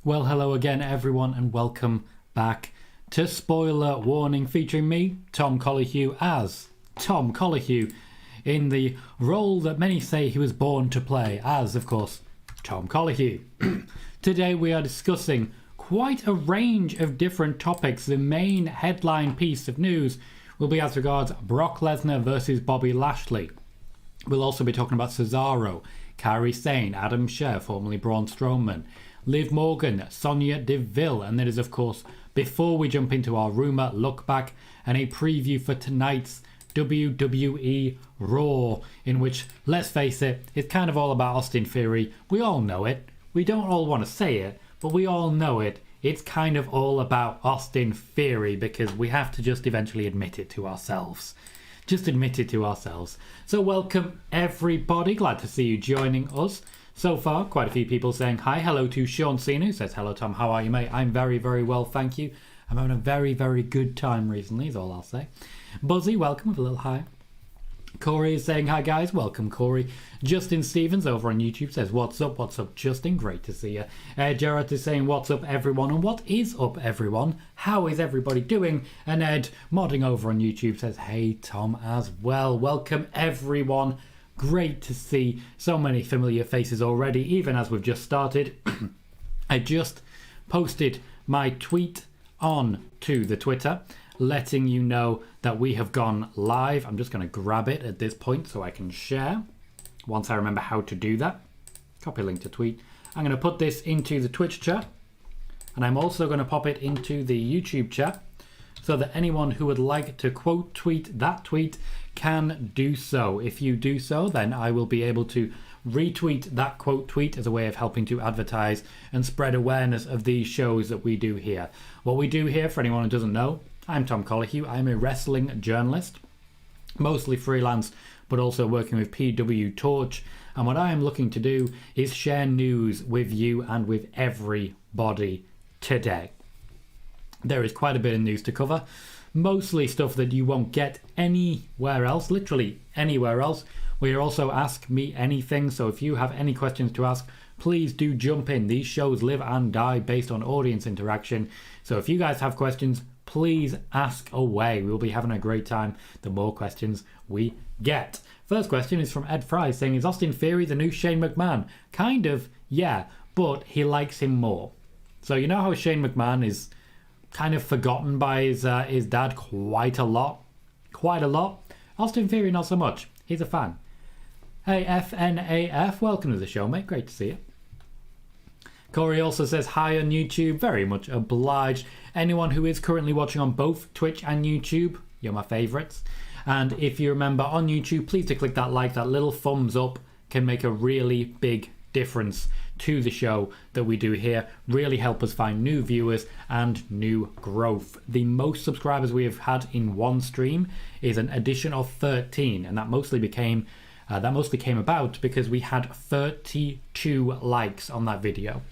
Well, hello again, everyone, and welcome back to Spoiler Warning, featuring me, Tom Colohue, as Tom Colohue, in the role that many say he was born to play, as, of course, Tom Colohue. Today we are discussing quite a range of different topics. The main headline piece of news will be as regards Brock Lesnar versus Bobby Lashley. We'll also be talking about Cesaro, Kairi Sane, Adam Scherr, formerly Braun Strowman, Liv Morgan, Sonya Deville, and that is, of course, before we jump into our rumour look back and a preview for tonight's WWE Raw, in which, let's face it, it's kind of all about Austin Theory. We all know it. We don't all want to say it, but we all know it. It's kind of all about Austin Theory because we have to just eventually admit it to ourselves. Just admit it to ourselves. So welcome everybody. Glad to see you joining us. So far, quite a few people saying hi. Hello to Sean Cena, who says, hello Tom, how are you, mate? I'm very, very well, thank you. I'm having a very, very good time recently, is all I'll say. Buzzy, welcome with a little hi. Corey is saying hi, guys. Welcome, Corey. Justin Stevens over on YouTube says, what's up, Justin? Great to see you. Jarrett is saying, what's up, everyone? And what is up, everyone? How is everybody doing? And Ed, modding over on YouTube, says, hey, Tom, as well. Welcome, everyone. Great to see so many familiar faces already, even as we've just started. I just posted my tweet on to the Twitter, letting you know that we have gone live. I'm just going to grab it at this point so I can share. Once I remember how to do that, copy link to tweet. I'm going to put this into the Twitch chat, and I'm also going to pop it into the YouTube chat so that anyone who would like to quote tweet that tweet can do so. If you do so, then I will be able to retweet that quote tweet as a way of helping to advertise and spread awareness of these shows that we do here. What we do here, for anyone who doesn't know, I'm Tom Colohue. I'm a wrestling journalist, mostly freelance, but also working with PW Torch. And what I am looking to do is share news with you and with everybody today. There is quite a bit of news to cover. Mostly stuff that you won't get anywhere else, literally anywhere else. We also Ask Me Anything, so if you have any questions to ask, please do jump in. These shows live and die based on audience interaction. So if you guys have questions, please ask away. We'll be having a great time the more questions we get. First question is from Ed Fry saying, is Austin Theory the new Shane McMahon? Kind of, yeah, but he likes him more. So you know how Shane McMahon is kind of forgotten by his dad quite a lot. Austin Theory not so much. He's a fan. Hey FNAF, welcome to the show, mate. Great to see you. Corey also says hi on YouTube. Very much obliged. Anyone who is currently watching on both Twitch and YouTube, you're my favourites. And if you remember on YouTube, please do click that like. That little thumbs up can make a really big difference to the show that we do here. Really help us find new viewers and new growth. The most subscribers we have had in one stream is an addition of 13, and that mostly came about because we had 32 likes on that video.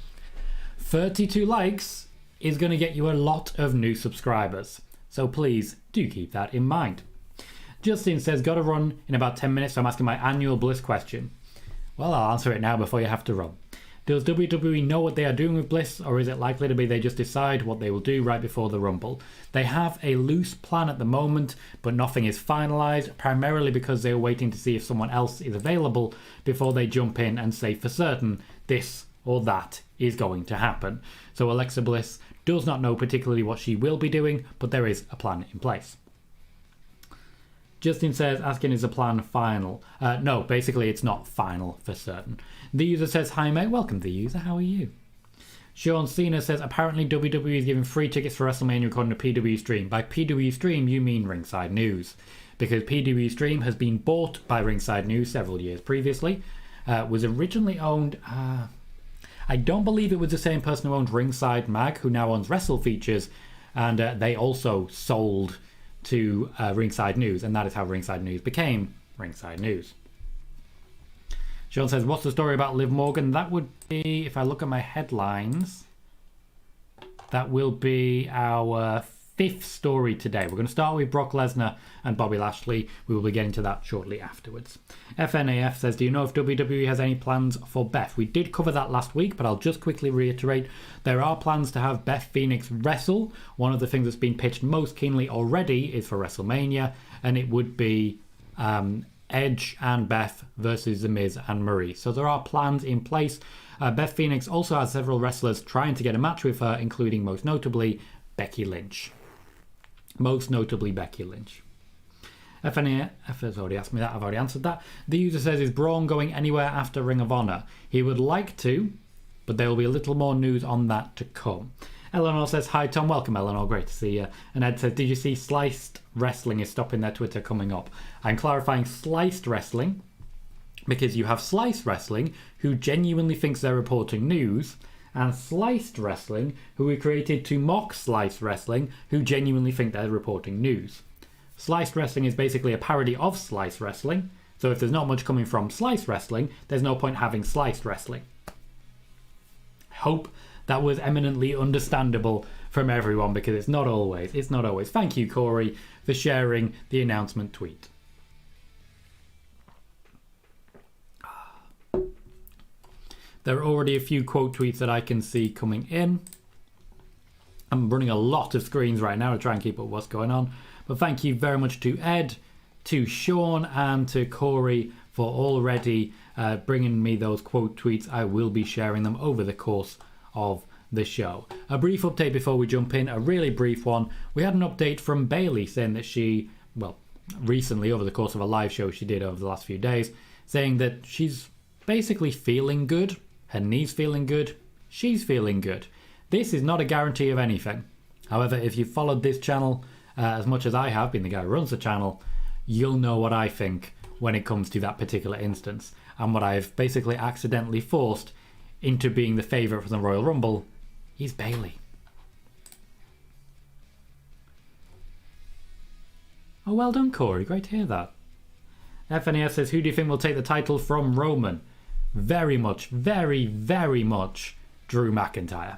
32 likes is going to get you a lot of new subscribers, so please do keep that in mind. Justin says, gotta run in about 10 minutes, so I'm asking my annual Bliss question. Well, I'll answer it now before you have to run. Does WWE know what they are doing with Bliss, or is it likely to be they just decide what they will do right before the Rumble? They have a loose plan at the moment, but nothing is finalised, primarily because they are waiting to see if someone else is available before they jump in and say for certain this or that is going to happen. So Alexa Bliss does not know particularly what she will be doing, but there is a plan in place. Justin says, asking, is the plan final? No, basically it's not final for certain. The user says, hi mate, welcome to the user, how are you? Sean Cena says, apparently WWE is giving free tickets for WrestleMania according to PW Stream. By PW Stream, you mean Ringside News. Because PW Stream has been bought by Ringside News several years previously. Was originally owned, I don't believe it was the same person who owned Ringside Mag, who now owns Wrestle Features, and they also sold to Ringside News, and that is how Ringside News became Ringside News. Sean says, what's the story about Liv Morgan? That would be, if I look at my headlines, that will be our fifth story today. We're going to start with Brock Lesnar and Bobby Lashley. We will be getting to that shortly afterwards. FNAF says, do you know if WWE has any plans for Beth? We did cover that last week, but I'll just quickly reiterate. There are plans to have Beth Phoenix wrestle. One of the things that's been pitched most keenly already is for WrestleMania, and it would be Edge and Beth versus The Miz and Marie. So there are plans in place. Beth Phoenix also has several wrestlers trying to get a match with her, including most notably Becky Lynch. FNAF has already asked me that. I've already answered that. The user says, is Braun going anywhere after Ring of Honor? He would like to, but there will be a little more news on that to come. Eleanor says, hi Tom, welcome Eleanor, great to see you. And Ed says, did you see Sliced Wrestling is stopping their Twitter coming up? I'm clarifying Sliced Wrestling because you have Sliced Wrestling, who genuinely thinks they're reporting news, and Sliced Wrestling, who we created to mock Sliced Wrestling, who genuinely think they're reporting news. Sliced Wrestling is basically a parody of Sliced Wrestling, so if there's not much coming from Sliced Wrestling, there's no point having Sliced Wrestling. I hope that was eminently understandable from everyone, because it's not always. Thank you, Corey, for sharing the announcement tweet. There are already a few quote tweets that I can see coming in. I'm running a lot of screens right now to try and keep up what's going on. But thank you very much to Ed, to Sean, and to Corey for already bringing me those quote tweets. I will be sharing them over the course of the show. A brief update before we jump in, a really brief one. We had an update from Bayley saying that she, recently over the course of a live show she did over the last few days, saying that she's basically feeling good. Her knee's feeling good. She's feeling good. This is not a guarantee of anything. However, if you've followed this channel as much as I have, being the guy who runs the channel, you'll know what I think when it comes to that particular instance, and what I've basically accidentally forced into being the favourite for the Royal Rumble is Bayley. Oh, well done, Corey. Great to hear that. FNES says, who do you think will take the title from Roman? Very much, very, very much Drew McIntyre.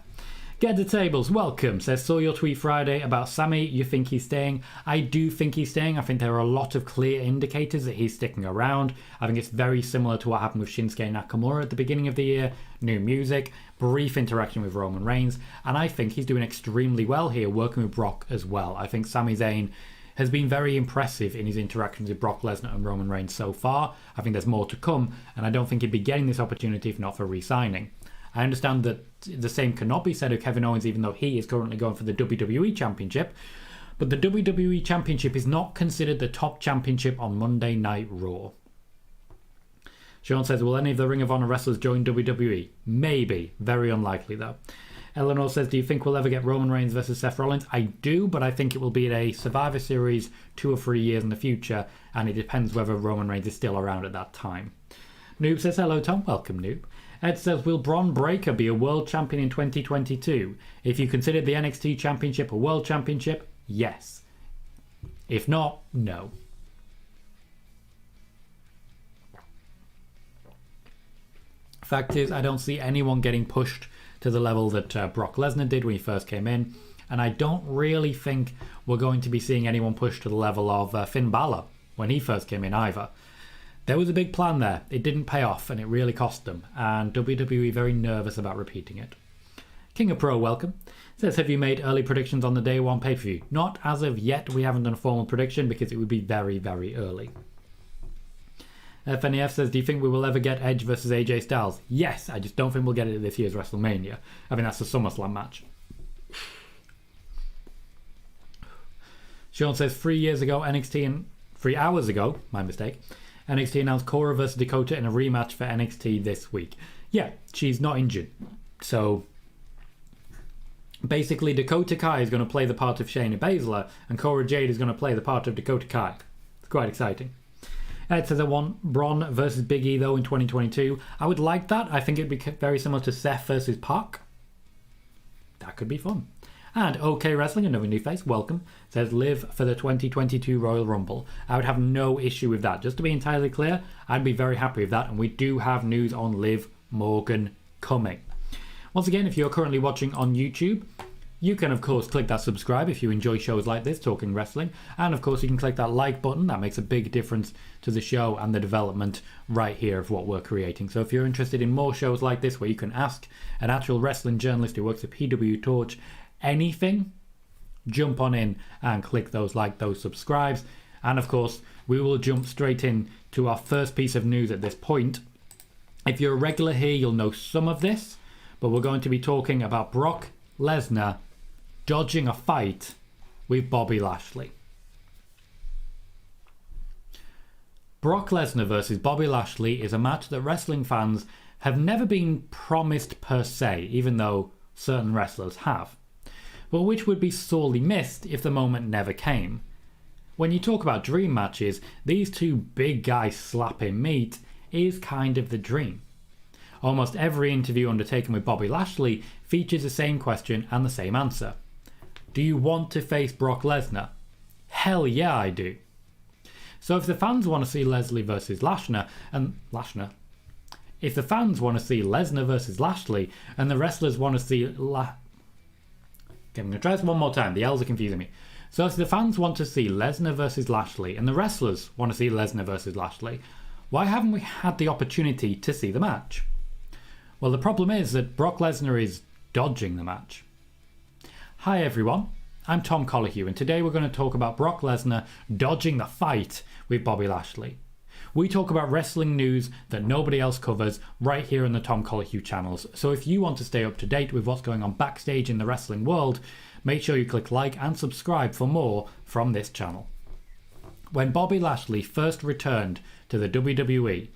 Get the tables, welcome. Says, saw your tweet Friday about Sammy. You think he's staying? I do think he's staying. I think there are a lot of clear indicators that he's sticking around. I think it's very similar to what happened with Shinsuke Nakamura at the beginning of the year. New music, brief interaction with Roman Reigns. And I think he's doing extremely well here, working with Brock as well. I think Sami Zayn has been very impressive in his interactions with Brock Lesnar and Roman Reigns so far. I think there's more to come, and I don't think he'd be getting this opportunity if not for re-signing. I understand that the same cannot be said of Kevin Owens, even though he is currently going for the WWE Championship, but the WWE Championship is not considered the top championship on Monday Night Raw. Sean says, will any of the Ring of Honor wrestlers join WWE? Maybe. Very unlikely, though. Eleanor says, do you think we'll ever get Roman Reigns versus Seth Rollins? I do, but I think it will be in a Survivor Series 2 or 3 years in the future, and it depends whether Roman Reigns is still around at that time. Noob says, hello Tom, welcome Noob. Ed says, will Bron Breakker be a world champion in 2022? If you consider the NXT Championship a world championship, yes. If not, no. Fact is, I don't see anyone getting pushed to the level that Brock Lesnar did when he first came in, and I don't really think we're going to be seeing anyone push to the level of Finn Balor when he first came in either. There was a big plan there. It didn't pay off, and it really cost them, and WWE very nervous about repeating it. King of Pro, welcome. Says, have you made early predictions on the Day 1 pay-per-view? Not as of yet. We haven't done a formal prediction because it would be very, very early. FNEF says, do you think we will ever get Edge versus AJ Styles? Yes, I just don't think we'll get it at this year's WrestleMania. I mean, that's the SummerSlam match. Sean says, 3 hours ago, my mistake, NXT announced Cora versus Dakota in a rematch for NXT this week. Yeah, she's not injured. So, basically, Dakota Kai is going to play the part of Shayna Baszler, and Cora Jade is going to play the part of Dakota Kai. It's quite exciting. Ed says, I want Braun versus Big E, though, in 2022. I would like that. I think it'd be very similar to Seth versus Pac. That could be fun. And OK Wrestling, another new face, welcome, says, Liv for the 2022 Royal Rumble. I would have no issue with that. Just to be entirely clear, I'd be very happy with that. And we do have news on Liv Morgan coming. Once again, if you're currently watching on YouTube, You can, of course, click that subscribe if you enjoy shows like this, Talking Wrestling. And, of course, you can click that like button. That makes a big difference to the show and the development right here of what we're creating. So if you're interested in more shows like this where you can ask an actual wrestling journalist who works at PW Torch anything, jump on in and click those like, those subscribes. And, of course, we will jump straight in to our first piece of news at this point. If you're a regular here, you'll know some of this, but we're going to be talking about Brock Lesnar dodging a fight with Bobby Lashley. Brock Lesnar versus Bobby Lashley is a match that wrestling fans have never been promised per se, even though certain wrestlers have, but which would be sorely missed if the moment never came. When you talk about dream matches, these two big guys slapping meat is kind of the dream. Almost every interview undertaken with Bobby Lashley features the same question and the same answer. Do you want to face Brock Lesnar? Hell yeah, I do. So if the fans want to see Leslie versus Lesnar, if the fans want to see Lesnar versus Lashley, and the wrestlers want to see I'm going to try this one more time. The L's are confusing me. So if the fans want to see Lesnar versus Lashley, and the wrestlers want to see Lesnar versus Lashley, why haven't we had the opportunity to see the match? Well, the problem is that Brock Lesnar is dodging the match. Hi everyone, I'm Tom Colohue, and today we're going to talk about Brock Lesnar dodging the fight with Bobby Lashley. We talk about wrestling news that nobody else covers right here on the Tom Colohue channels, so if you want to stay up to date with what's going on backstage in the wrestling world, make sure you click like and subscribe for more from this channel. When Bobby Lashley first returned to the WWE,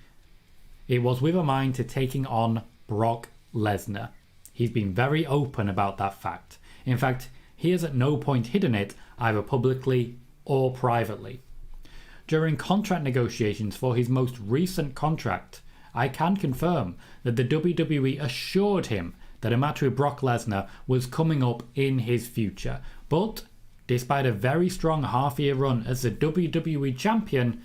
it was with a mind to taking on Brock Lesnar. He's been very open about that fact. In fact, he has at no point hidden it, either publicly or privately. During contract negotiations for his most recent contract, I can confirm that the WWE assured him that a match with Brock Lesnar was coming up in his future. But, despite a very strong half-year run as the WWE Champion,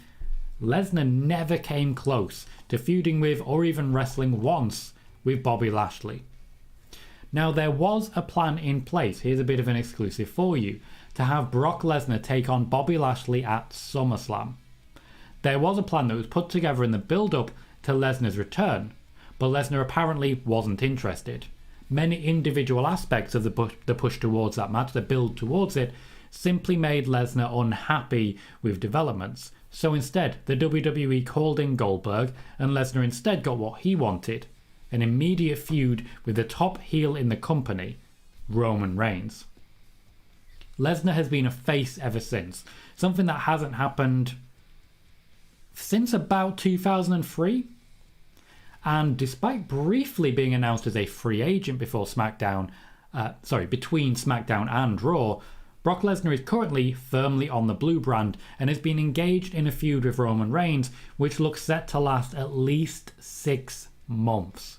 Lesnar never came close to feuding with or even wrestling once with Bobby Lashley. Now, there was a plan in place, here's a bit of an exclusive for you, to have Brock Lesnar take on Bobby Lashley at SummerSlam. There was a plan that was put together in the build-up to Lesnar's return, but Lesnar apparently wasn't interested. Many individual aspects of the push towards that match, the build towards it, simply made Lesnar unhappy with developments. So instead, the WWE called in Goldberg, and Lesnar instead got what he wanted: an immediate feud with the top heel in the company, Roman Reigns. Lesnar has been a face ever since, something that hasn't happened since about 2003. And despite briefly being announced as a free agent between SmackDown and Raw, Brock Lesnar is currently firmly on the blue brand and has been engaged in a feud with Roman Reigns, which looks set to last at least 6 months.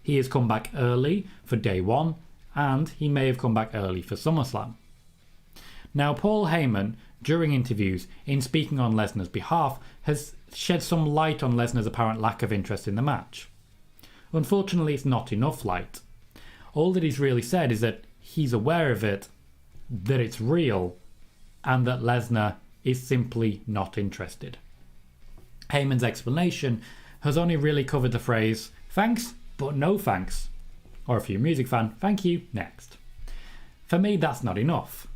He has come back early for day one, and he may have come back early for SummerSlam. Now, Paul Heyman, during interviews, in speaking on Lesnar's behalf, has shed some light on Lesnar's apparent lack of interest in the match. Unfortunately, it's not enough light. All that he's really said is that he's aware of it, that it's real, and that Lesnar is simply not interested. Heyman's explanation has only really covered the phrase, "Thanks, but no thanks." Or if you're a music fan, "Thank you, next." For me, that's not enough.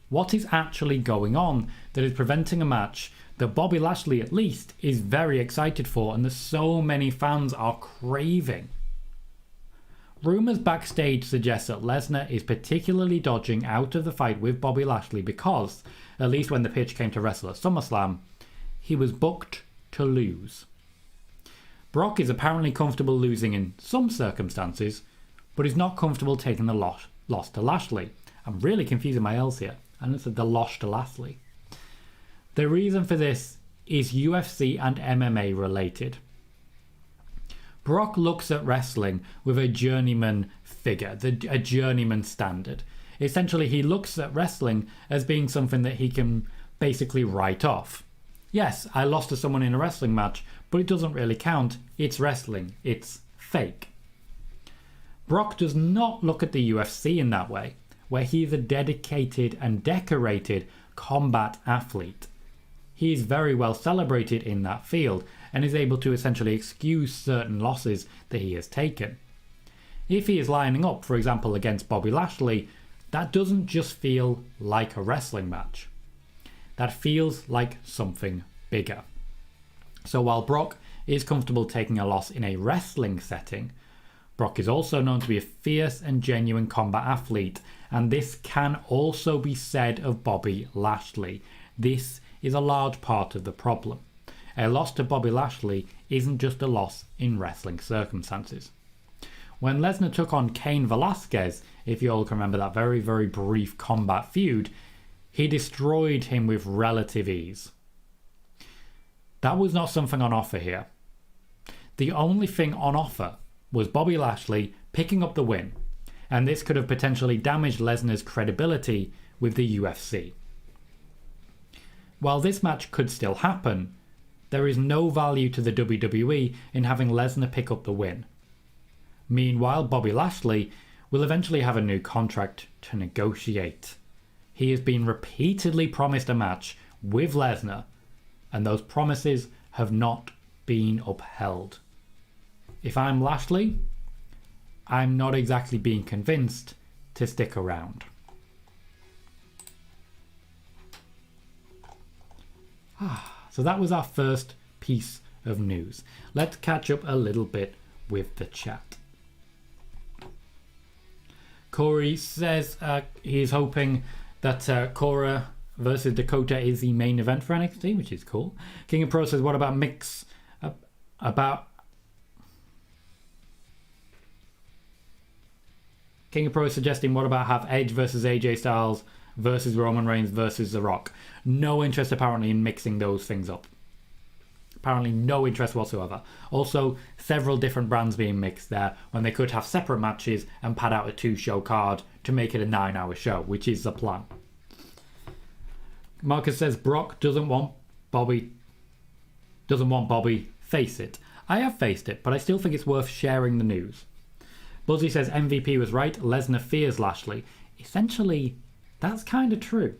What is actually going on that is preventing a match that Bobby Lashley at least is very excited for and that so many fans are craving? Rumours backstage suggest that Lesnar is particularly dodging out of the fight with Bobby Lashley because, at least when the pitch came to wrestle at SummerSlam, he was booked to lose. Brock is apparently comfortable losing in some circumstances, but is not comfortable taking the loss to Lashley. I'm really confusing my L's here. And it's the loss to Lashley. The reason for this is UFC and MMA related. Brock looks at wrestling with a journeyman figure, a journeyman standard. Essentially, he looks at wrestling as being something that he can basically write off. Yes, I lost to someone in a wrestling match, but it doesn't really count. It's wrestling. It's fake. Brock does not look at the UFC in that way. where he is a dedicated and decorated combat athlete. He is very well celebrated in that field and is able to essentially excuse certain losses that he has taken. If he is lining up, for example, against Bobby Lashley, that doesn't just feel like a wrestling match. That feels like something bigger. So while Brock is comfortable taking a loss in a wrestling setting, Brock is also known to be a fierce and genuine combat athlete, and this can also be said of Bobby Lashley. This is a large part of the problem. A loss to Bobby Lashley isn't just a loss in wrestling circumstances. When Lesnar took on Cain Velasquez, if you all can remember that very, very brief combat feud, he destroyed him with relative ease. That was not something on offer here. The only thing on offer was Bobby Lashley picking up the win, and this could have potentially damaged Lesnar's credibility with the UFC. While this match could still happen, there is no value to the WWE in having Lesnar pick up the win. Meanwhile, Bobby Lashley will eventually have a new contract to negotiate. He has been repeatedly promised a match with Lesnar, and those promises have not been upheld. If I'm Lashley, I'm not exactly being convinced to stick around. So that was our first piece of news. Let's catch up a little bit with the chat. Corey says he's hoping that Cora versus Dakota is the main event for NXT, which is cool. King of Pro says, what about mix? King of Pro is suggesting, what about have Edge versus AJ Styles versus Roman Reigns versus The Rock? No interest apparently in mixing those things up. Apparently no interest whatsoever. Also, several different brands being mixed there when they could have separate matches and pad out a 2-show card to make it a 9-hour show, which is the plan. Marcus says Brock doesn't want Bobby. Face it. I have faced it, but I still think it's worth sharing the news. Buzzy says MVP was right. Lesnar fears Lashley. Essentially, that's kind of true.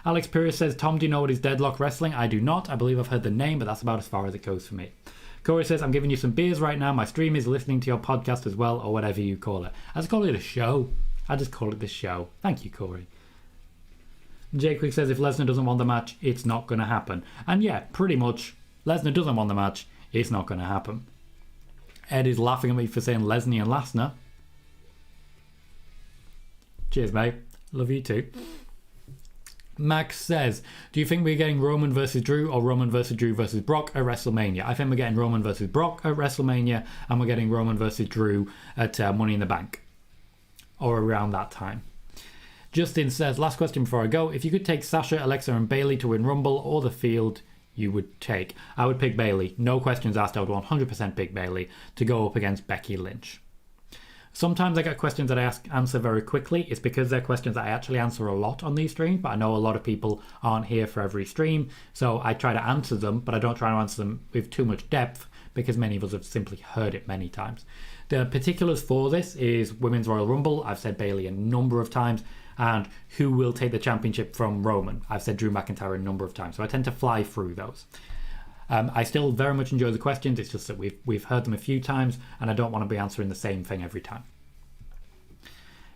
Alex Pires says, Tom, do you know what is Deadlock Wrestling? I do not. I believe I've heard the name, but that's about as far as it goes for me. Corey says, I'm giving you some beers right now. My stream is listening to your podcast as well, or whatever you call it. I just call it a show. I just call it the show. Thank you, Corey. Jay Quick says, if Lesnar doesn't want the match, it's not going to happen. And yeah, pretty much, Lesnar doesn't want the match, it's not going to happen. Ed is laughing at me for saying Lesnar and Lesnar. Cheers, mate. Love you too. Max says, do you think we're getting Roman versus Drew or Roman versus Drew versus Brock at WrestleMania? I think we're getting Roman versus Brock at WrestleMania, and we're getting Roman versus Drew at Money in the Bank, or around that time. Justin says, last question before I go. If you could take Sasha, Alexa and Bayley to win Rumble or the field, you would take? I would pick Bayley. No questions asked. I would 100% pick Bayley to go up against Becky Lynch. Sometimes I get questions that I answer very quickly. It's because they're questions that I actually answer a lot on these streams, but I know a lot of people aren't here for every stream, so I try to answer them, but I don't try to answer them with too much depth because many of us have simply heard it many times. The particulars for this is Women's Royal Rumble. I've said Bayley a number of times, and who will take the championship from Roman. I've said Drew McIntyre a number of times, so I tend to fly through those. I still very much enjoy the questions. It's just that we've heard them a few times and I don't want to be answering the same thing every time.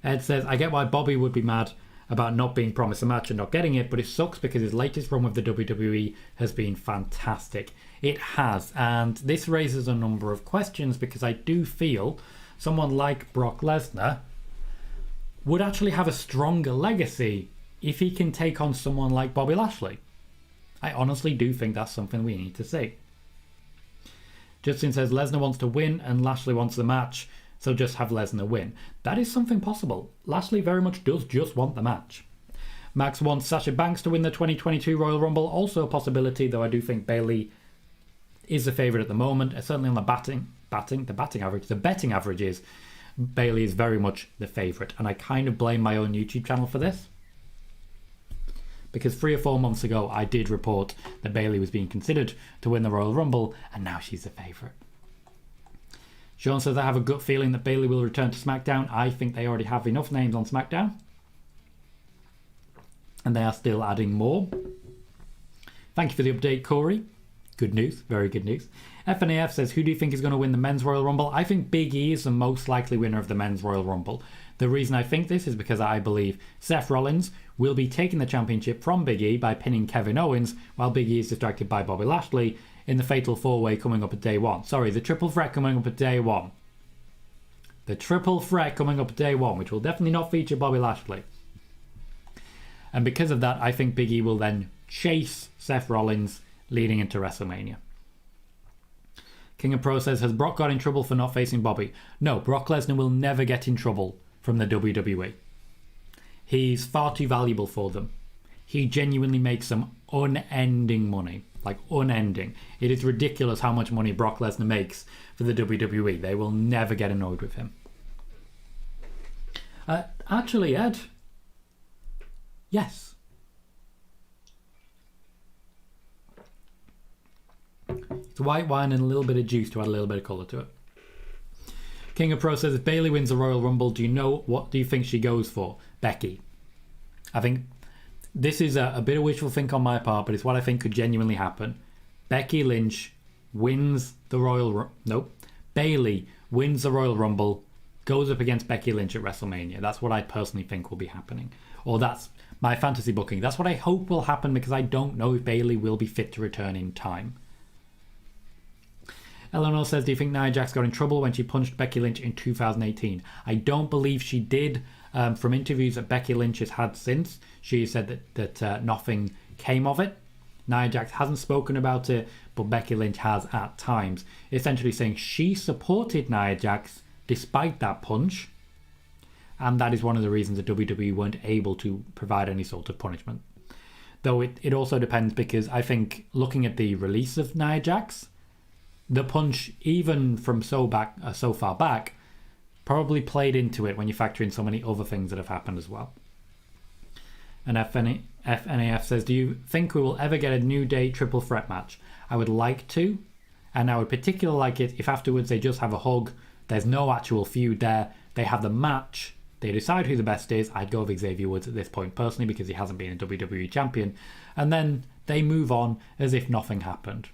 Ed says, I get why Bobby would be mad about not being promised a match and not getting it, but it sucks because his latest run with the WWE has been fantastic. It has, and this raises a number of questions because I do feel someone like Brock Lesnar would actually have a stronger legacy if he can take on someone like Bobby Lashley. I honestly do think that's something we need to see. Justin says Lesnar wants to win and Lashley wants the match, so just have Lesnar win. That is something possible. Lashley very much does just want the match. Max wants Sasha Banks to win the 2022 Royal Rumble, also a possibility, though I do think Bayley is the favourite at the moment. Certainly on the betting average is Bayley is very much the favourite, and I kind of blame my own YouTube channel for this. Because 3 or 4 months ago, I did report that Bayley was being considered to win the Royal Rumble, and now she's the favourite. Sean says, I have a gut feeling that Bayley will return to SmackDown. I think they already have enough names on SmackDown. and they are still adding more. Thank you for the update, Corey. Good news, very good news. FNAF says, who do you think is going to win the Men's Royal Rumble? I think Big E is the most likely winner of the Men's Royal Rumble. The reason I think this is because I believe Seth Rollins will be taking the championship from Big E by pinning Kevin Owens, while Big E is distracted by Bobby Lashley in the Fatal 4-Way coming up at day one. Sorry, the Triple Threat coming up at day one. The Triple Threat coming up at day one, which will definitely not feature Bobby Lashley. And because of that, I think Big E will then chase Seth Rollins leading into WrestleMania. King of Pro says, has Brock got in trouble for not facing Bobby? No, Brock Lesnar will never get in trouble from the WWE. He's far too valuable for them. He genuinely makes some unending money. Like, unending. It is ridiculous how much money Brock Lesnar makes for the WWE. They will never get annoyed with him. Actually, Ed. Yes. It's white wine and a little bit of juice to add a little bit of colour to it. King of Pro says, if Bayley wins the Royal Rumble, do you think she goes for? Becky. I think this is a bit of wishful think on my part, but it's what I think could genuinely happen. Becky Lynch wins the Bayley wins the Royal Rumble, goes up against Becky Lynch at WrestleMania. That's what I personally think will be happening. Or that's my fantasy booking. That's what I hope will happen, because I don't know if Bayley will be fit to return in time. Eleanor says, do you think Nia Jax got in trouble when she punched Becky Lynch in 2018? I don't believe she did. From interviews that Becky Lynch has had since, she said that nothing came of it. Nia Jax hasn't spoken about it, but Becky Lynch has at times. Essentially saying she supported Nia Jax despite that punch. And that is one of the reasons that WWE weren't able to provide any sort of punishment. Though it also depends, because I think looking at the release of Nia Jax, the punch, even from so far back, probably played into it when you factor in so many other things that have happened as well. And FNAF says, do you think we will ever get a New Day triple threat match? I would like to, and I would particularly like it if afterwards they just have a hug. There's no actual feud there. They have the match. They decide who the best is. I'd go with Xavier Woods at this point personally, because he hasn't been a WWE champion. And then they move on as if nothing happened.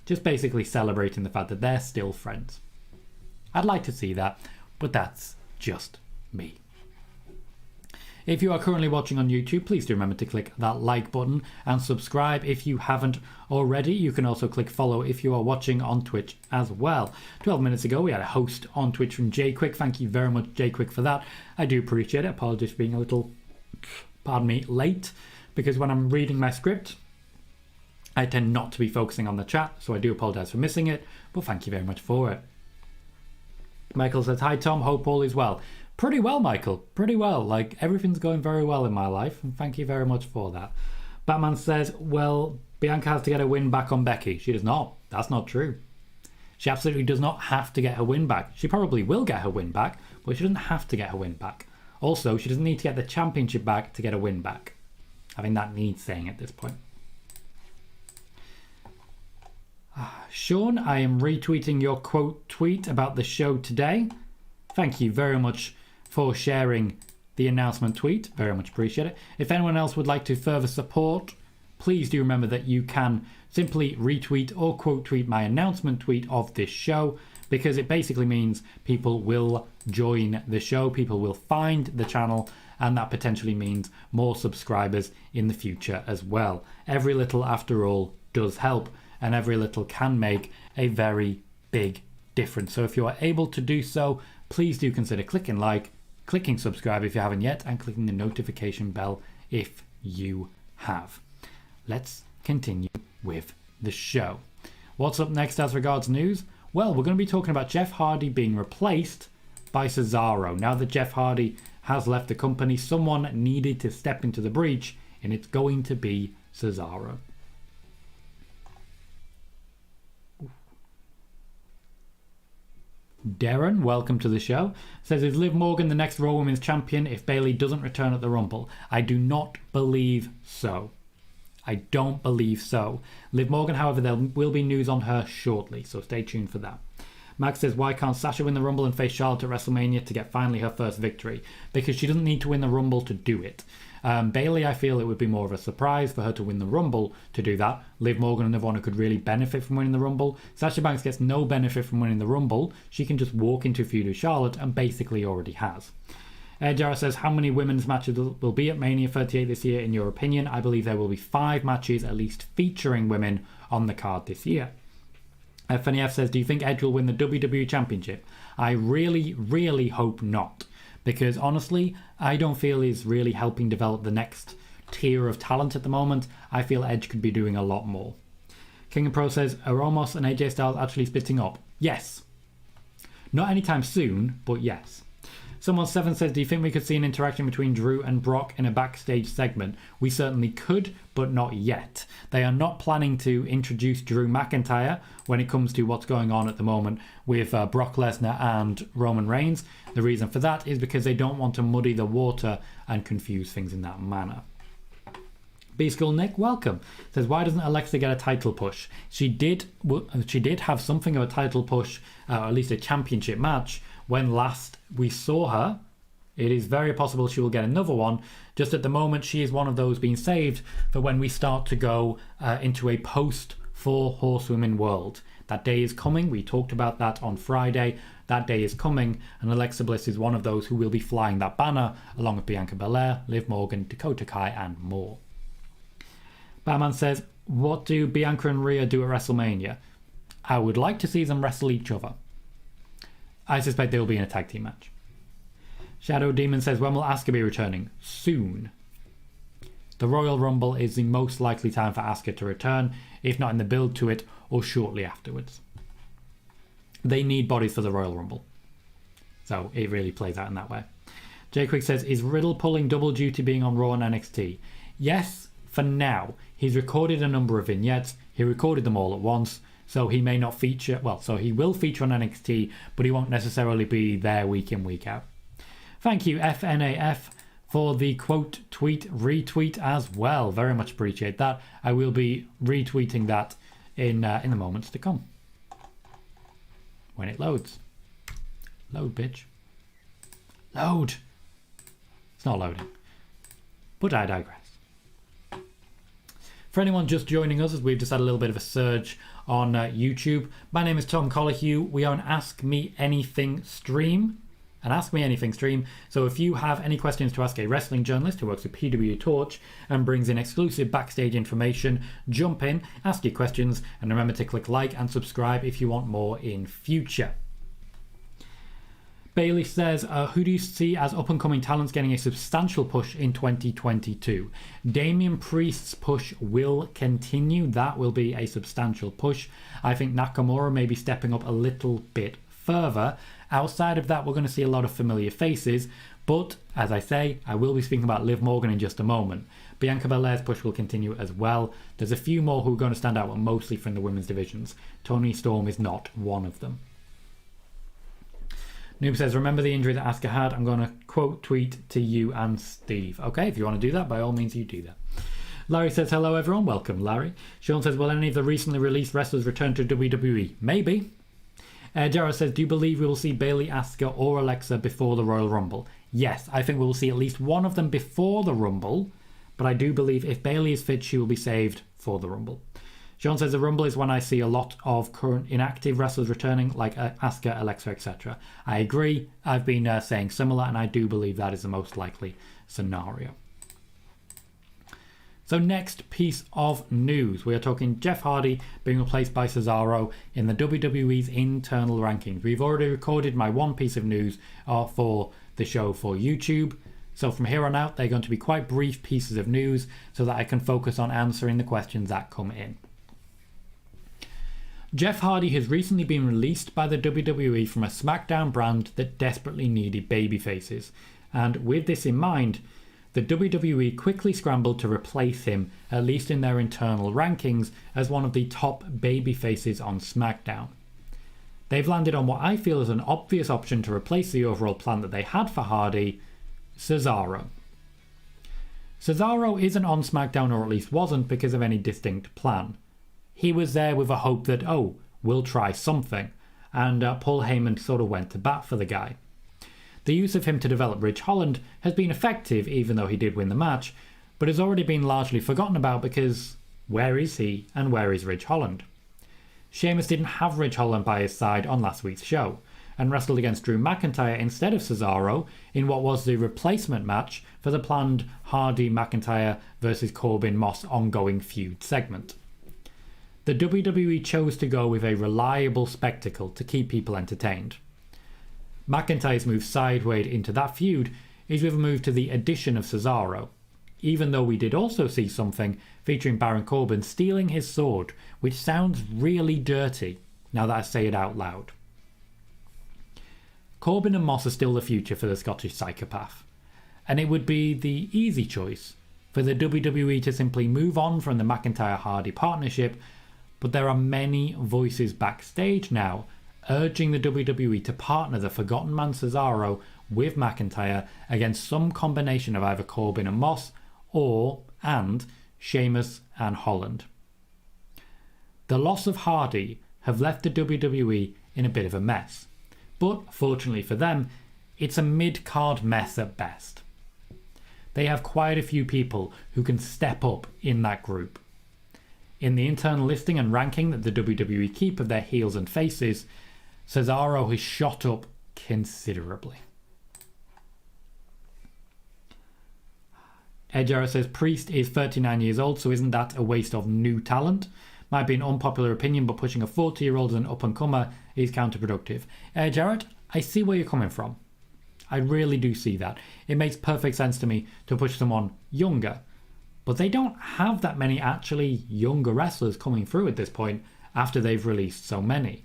Just basically celebrating the fact that they're still friends. I'd like to see that, but that's just me. If you are currently watching on YouTube, please do remember to click that like button and subscribe if you haven't already. You can also click follow if you are watching on Twitch as well. 12 minutes ago, we had a host on Twitch from Jay Quick. Thank you very much, Jay Quick, for that. I do appreciate it. Apologies for being a little, late, because when I'm reading my script, I tend not to be focusing on the chat, so I do apologise for missing it, but thank you very much for it. Michael says, hi Tom, hope all is well. Pretty well, Michael, pretty well. Like, everything's going very well in my life, and thank you very much for that. Batman says, well, Bianca has to get a win back on Becky. She does not. That's not true. She absolutely does not have to get her win back. She probably will get her win back, but she doesn't have to get her win back. Also, she doesn't need to get the championship back to get a win back. I think that needs saying at this point. Sean, I am retweeting your quote tweet about the show today. Thank you very much for sharing the announcement tweet. Very much appreciate it. If anyone else would like to further support, please do remember that you can simply retweet or quote tweet my announcement tweet of this show, because it basically means people will join the show, people will find the channel, and that potentially means more subscribers in the future as well. Every little, after all, does help, and every little can make a very big difference. So if you are able to do so, please do consider clicking like, clicking subscribe if you haven't yet, and clicking the notification bell if you have. Let's continue with the show. What's up next as regards news? Well, we're going to be talking about Jeff Hardy being replaced by Cesaro. Now that Jeff Hardy has left the company, someone needed to step into the breach, and it's going to be Cesaro. Darren, welcome to the show, says, is Liv Morgan the next Raw Women's Champion if Bayley doesn't return at the Rumble? I do not believe so. I don't believe so. Liv Morgan, however, there will be news on her shortly, so stay tuned for that. Max says, why can't Sasha win the Rumble and face Charlotte at WrestleMania to get finally her first victory? Because she doesn't need to win the Rumble to do it. Bayley, I feel it would be more of a surprise for her to win the Rumble to do that. Liv Morgan, another one who could really benefit from winning the Rumble. Sasha Banks gets no benefit from winning the Rumble. She can just walk into a feud with Charlotte and basically already has. Jarrett says, how many women's matches will be at Mania 38 this year, in your opinion? I believe there will be 5 matches at least featuring women on the card this year. Fanny F says, do you think Edge will win the WWE Championship? I really, really hope not. Because honestly, I don't feel he's really helping develop the next tier of talent at the moment. I feel Edge could be doing a lot more. King of Pro says, are Omos and AJ Styles actually splitting up? Yes. Not anytime soon, but yes. Someone 7 says, do you think we could see an interaction between Drew and Brock in a backstage segment? We certainly could, but not yet. They are not planning to introduce Drew McIntyre when it comes to what's going on at the moment with Brock Lesnar and Roman Reigns. The reason for that is because they don't want to muddy the water and confuse things in that manner. B-School Nick, welcome. Says, why doesn't Alexa get a title push? She did have something of a title push, or at least a championship match, when last we saw her. It is very possible she will get another one. Just at the moment, she is one of those being saved for when we start to go into a post-Four Horsewomen world. That day is coming. We talked about that on Friday. That day is coming, and Alexa Bliss is one of those who will be flying that banner, along with Bianca Belair, Liv Morgan, Dakota Kai, and more. Batman says, what do Bianca and Rhea do at WrestleMania? I would like to see them wrestle each other. I suspect they will be in a tag team match. Shadow Demon says, when will Asuka be returning? Soon. The Royal Rumble is the most likely time for Asuka to return, if not in the build to it or shortly afterwards. They need bodies for the Royal Rumble. So it really plays out in that way. Jay Quick says, is Riddle pulling double duty being on Raw and NXT? Yes, for now. He's recorded a number of vignettes. He recorded them all at once. So he may not feature, so he will feature on NXT, but he won't necessarily be there week in, week out. Thank you, FNAF, for the quote, tweet, retweet as well. Very much appreciate that. I will be retweeting that in the moments to come. When it loads. Load, bitch. Load. It's not loading. But I digress. For anyone just joining us, as we've just had a little bit of a surge on YouTube, my name is Tom Colohue. We are an Ask Me Anything stream. So if you have any questions to ask a wrestling journalist who works at PW Torch and brings in exclusive backstage information, jump in, ask your questions, and remember to click like and subscribe if you want more in future. Bailey says, who do you see as up-and-coming talents getting a substantial push in 2022? Damian Priest's push will continue. That will be a substantial push. I think Nakamura may be stepping up a little bit further. Outside of that, we're going to see a lot of familiar faces. But, as I say, I will be speaking about Liv Morgan in just a moment. Bianca Belair's push will continue as well. There's a few more who are going to stand out, but mostly from the women's divisions. Toni Storm is not one of them. Noob says, remember the injury that Asuka had? I'm going to quote tweet to you and Steve. Okay, if you want to do that, by all means you do that. Larry says, hello everyone. Welcome, Larry. Sean says, will any of the recently released wrestlers return to WWE? Maybe. Jared says, do you believe we will see Bayley, Asuka or Alexa before the Royal Rumble? Yes, I think we will see at least one of them before the Rumble, but I do believe if Bayley is fit, she will be saved for the Rumble. Sean says the Rumble is when I see a lot of current inactive wrestlers returning, like Asuka, Alexa, etc. I agree. I've been saying similar, and I do believe that is the most likely scenario. So next piece of news. We are talking Jeff Hardy being replaced by Cesaro in the WWE's internal rankings. We've already recorded my one piece of news for the show for YouTube. So from here on out, they're going to be quite brief pieces of news so that I can focus on answering the questions that come in. Jeff Hardy has recently been released by the WWE from a SmackDown brand that desperately needed babyfaces. And with this in mind, the WWE quickly scrambled to replace him, at least in their internal rankings, as one of the top babyfaces on SmackDown. They've landed on what I feel is an obvious option to replace the overall plan that they had for Hardy, Cesaro. Cesaro isn't on SmackDown, or at least wasn't, because of any distinct plan. He was there with a hope that, we'll try something, and Paul Heyman sort of went to bat for the guy. The use of him to develop Ridge Holland has been effective, even though he did win the match, but has already been largely forgotten about because where is he and where is Ridge Holland? Sheamus didn't have Ridge Holland by his side on last week's show, and wrestled against Drew McIntyre instead of Cesaro in what was the replacement match for the planned Hardy-McIntyre versus Corbin-Moss ongoing feud segment. The WWE chose to go with a reliable spectacle to keep people entertained. McIntyre's move sideways into that feud is with a move to the addition of Cesaro, even though we did also see something featuring Baron Corbin stealing his sword, which sounds really dirty now that I say it out loud. Corbin and Moss are still the future for the Scottish psychopath, and it would be the easy choice for the WWE to simply move on from the McIntyre-Hardy partnership, but there are many voices backstage now urging the WWE to partner the Forgotten Man Cesaro with McIntyre against some combination of either Corbin and Moss and Sheamus and Holland. The loss of Hardy have left the WWE in a bit of a mess. But fortunately for them, it's a mid-card mess at best. They have quite a few people who can step up in that group. In the internal listing and ranking that the WWE keep of their heels and faces, Cesaro has shot up considerably. Edge Era says Priest is 39 years old, so isn't that a waste of new talent? Might be an unpopular opinion, but pushing a 40-year-old as an up-and-comer is counterproductive. Jarrett, I see where you're coming from. I really do see that. It makes perfect sense to me to push someone younger. But they don't have that many actually younger wrestlers coming through at this point after they've released so many.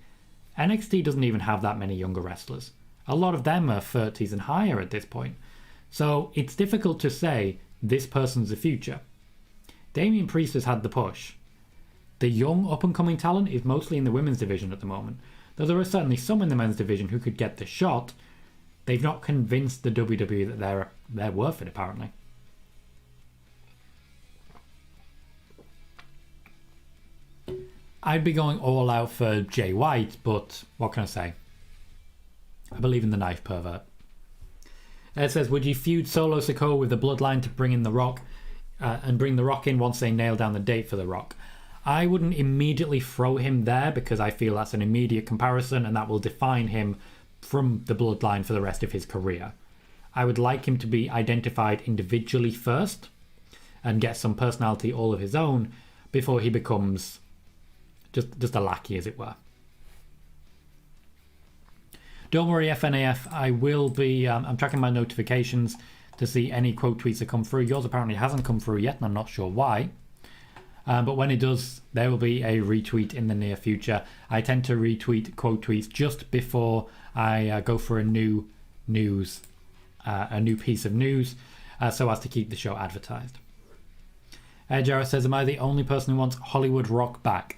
NXT doesn't even have that many younger wrestlers. A lot of them are 30s and higher at this point. So it's difficult to say this person's the future. Damian Priest has had the push. The young up-and-coming talent is mostly in the women's division at the moment, though there are certainly some in the men's division who could get the shot. They've not convinced the WWE that they're worth it, apparently. I'd be going all out for Jay White, but what can I say? I believe in the knife pervert. It says, would you feud Solo Sikoa with the Bloodline to bring in The Rock and bring The Rock in once they nail down the date for The Rock? I wouldn't immediately throw him there because I feel that's an immediate comparison and that will define him from the Bloodline for the rest of his career. I would like him to be identified individually first and get some personality all of his own before he becomes just a lackey, as it were. Don't worry, FNAF, I will be... I'm tracking my notifications to see any quote tweets that come through. Yours apparently hasn't come through yet, and I'm not sure why. But when it does, there will be a retweet in the near future. I tend to retweet quote tweets just before I go for a new piece of news, so as to keep the show advertised. Jarrett says, am I the only person who wants Hollywood Rock back?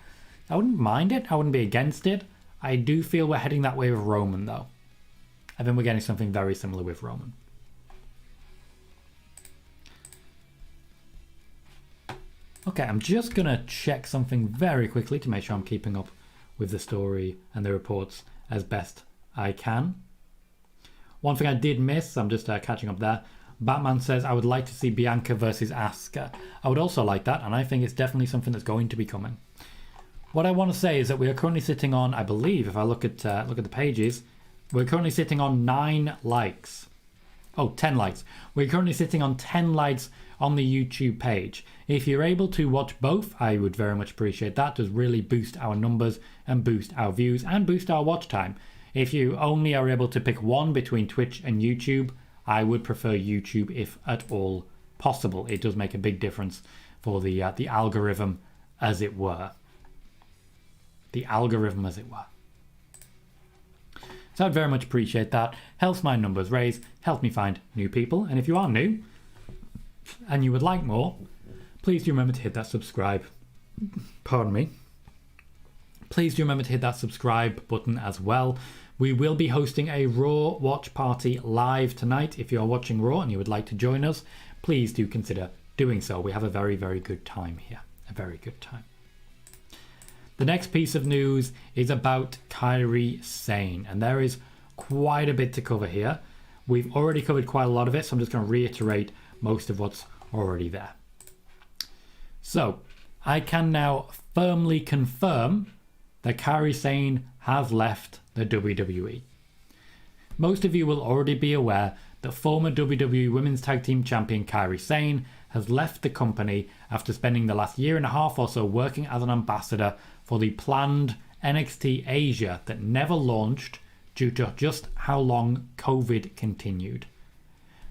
I wouldn't mind it. I wouldn't be against it. I do feel we're heading that way with Roman, though. I think we're getting something very similar with Roman. Okay, I'm just going to check something very quickly to make sure I'm keeping up with the story and the reports as best I can. One thing I did miss, I'm just catching up there. Batman says, I would like to see Bianca versus Asuka. I would also like that, and I think it's definitely something that's going to be coming. What I want to say is that we are currently sitting on, I believe, if I look at the pages, we're currently sitting on 9 likes. Oh, 10 likes. We're currently sitting on 10 likes on the YouTube page. If you're able to watch both, I would very much appreciate that. It does really boost our numbers and boost our views and boost our watch time. If you only are able to pick one between Twitch and YouTube, I would prefer YouTube if at all possible. It does make a big difference for the algorithm, as it were. The algorithm, as it were. So I'd very much appreciate that. Helps my numbers raise, helps me find new people. And if you are new and you would like more, please do remember to hit that subscribe. Pardon me. Please do remember to hit that subscribe button as well. We will be hosting a Raw watch party live tonight. If you are watching Raw and you would like to join us, please do consider doing so. We have a very, very good time here. A very good time. The next piece of news is about Kairi Sane, and there is quite a bit to cover here. We've already covered quite a lot of it, so I'm just going to reiterate most of what's already there. So, I can now firmly confirm that Kairi Sane has left the WWE. Most of you will already be aware that former WWE Women's Tag Team Champion Kairi Sane has left the company after spending the last year and a half or so working as an ambassador for the planned NXT Asia that never launched due to just how long COVID continued.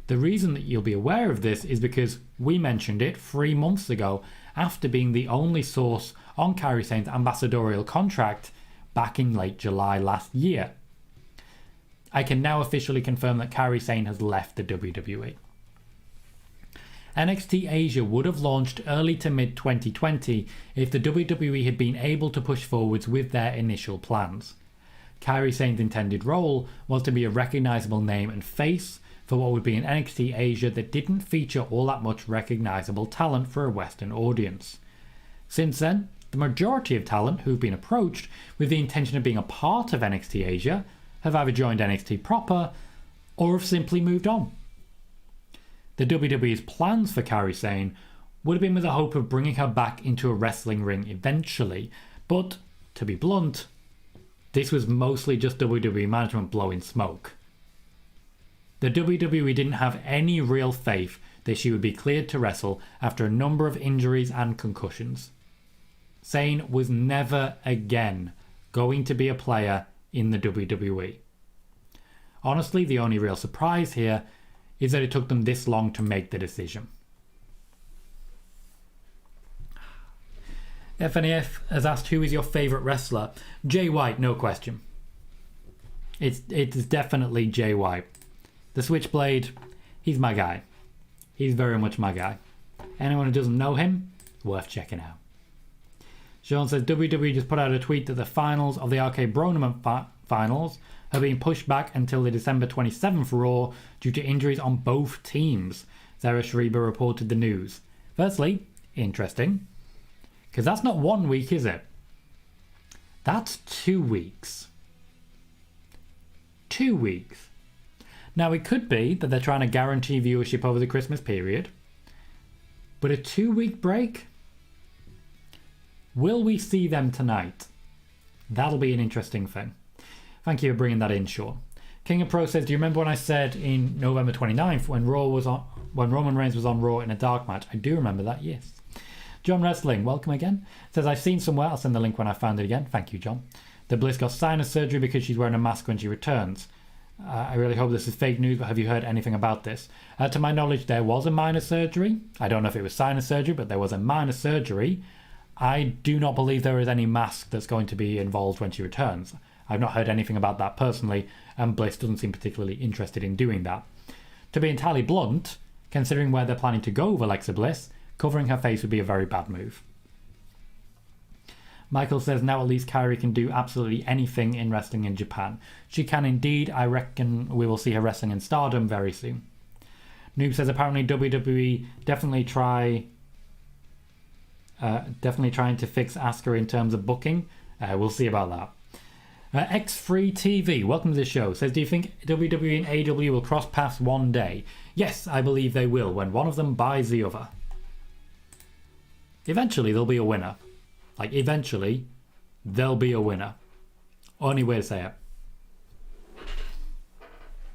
The reason that you'll be aware of this is because we mentioned it 3 months ago after being the only source on Kairi Sane's ambassadorial contract back in late July last year. I can now officially confirm that Kairi Sane has left the WWE. NXT Asia would have launched early to mid 2020 if the WWE had been able to push forwards with their initial plans. Kairi Sane's intended role was to be a recognisable name and face for what would be an NXT Asia that didn't feature all that much recognisable talent for a Western audience. Since then, the majority of talent who've been approached with the intention of being a part of NXT Asia have either joined NXT proper or have simply moved on. The WWE's plans for Kairi Sane would have been with the hope of bringing her back into a wrestling ring eventually, but, to be blunt, this was mostly just WWE management blowing smoke. The WWE didn't have any real faith that she would be cleared to wrestle after a number of injuries and concussions. Sane was never again going to be a player in the WWE. Honestly, the only real surprise here is that it took them this long to make the decision. FNAF has asked, who is your favourite wrestler? Jay White, no question. It is definitely Jay White. The Switchblade, he's my guy. He's very much my guy. Anyone who doesn't know him, worth checking out. Sean says, WWE just put out a tweet that the finals of the Arcade Bronament finals have been pushed back until the December 27th Raw due to injuries on both teams. Sarah Schreiber reported the news. Firstly, interesting, because that's not 1 week, is it? That's 2 weeks. 2 weeks. Now, it could be that they're trying to guarantee viewership over the Christmas period, but a 2-week break? Will we see them tonight? That'll be an interesting thing. Thank you for bringing that in, Sean. King of Pro says, do you remember when I said in November 29th when Roman Reigns was on Raw in a dark match? I do remember that, yes. John Wrestling, welcome again. Says, I've seen somewhere, I'll send the link when I find it again. Thank you, John. That Bliss got sinus surgery because she's wearing a mask when she returns. I really hope this is fake news, but have you heard anything about this? To my knowledge, there was a minor surgery. I don't know if it was sinus surgery, but there was a minor surgery. I do not believe there is any mask that's going to be involved when she returns. I've not heard anything about that personally, and Bliss doesn't seem particularly interested in doing that. To be entirely blunt, considering where they're planning to go with Alexa Bliss, covering her face would be a very bad move. Michael says, now at least Kairi can do absolutely anything in wrestling in Japan. She can indeed. I reckon we will see her wrestling in Stardom very soon. Noob says, apparently WWE definitely trying to fix Asuka in terms of booking. We'll see about that. X3 TV, welcome to the show, says, do you think WWE and AEW will cross paths one day? Yes, I believe they will, when one of them buys the other. Eventually there'll be a winner. Like, eventually there'll be a winner. Only way to say it.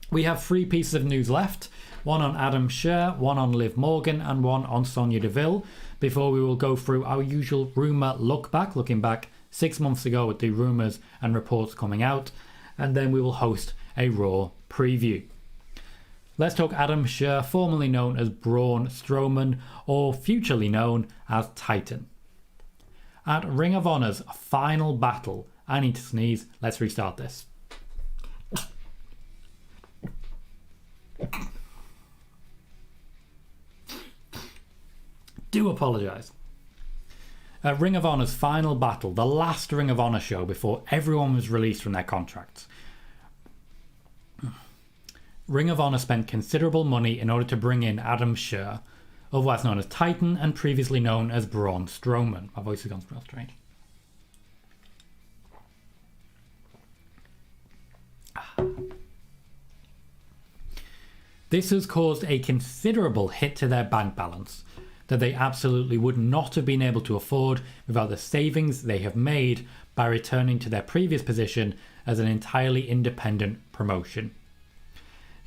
We have 3 pieces of news left. One on Adam Scherr, one on Liv Morgan, and one on Sonya Deville, before we will go through our usual rumour look back, looking back 6 months ago at the rumours and reports coming out, and then we will host a Raw preview. Let's talk Adam Scherr, formerly known as Braun Strowman, or futurely known as Titan. At Ring of Honor's final battle, I need to sneeze, let's restart this. Do apologise. At Ring of Honor's final battle, the last Ring of Honor show before everyone was released from their contracts, Ring of Honor spent considerable money in order to bring in Adam Scherr, otherwise known as Titan and previously known as Braun Strowman. My voice has gone real strange. This has caused a considerable hit to their bank balance that they absolutely would not have been able to afford without the savings they have made by returning to their previous position as an entirely independent promotion.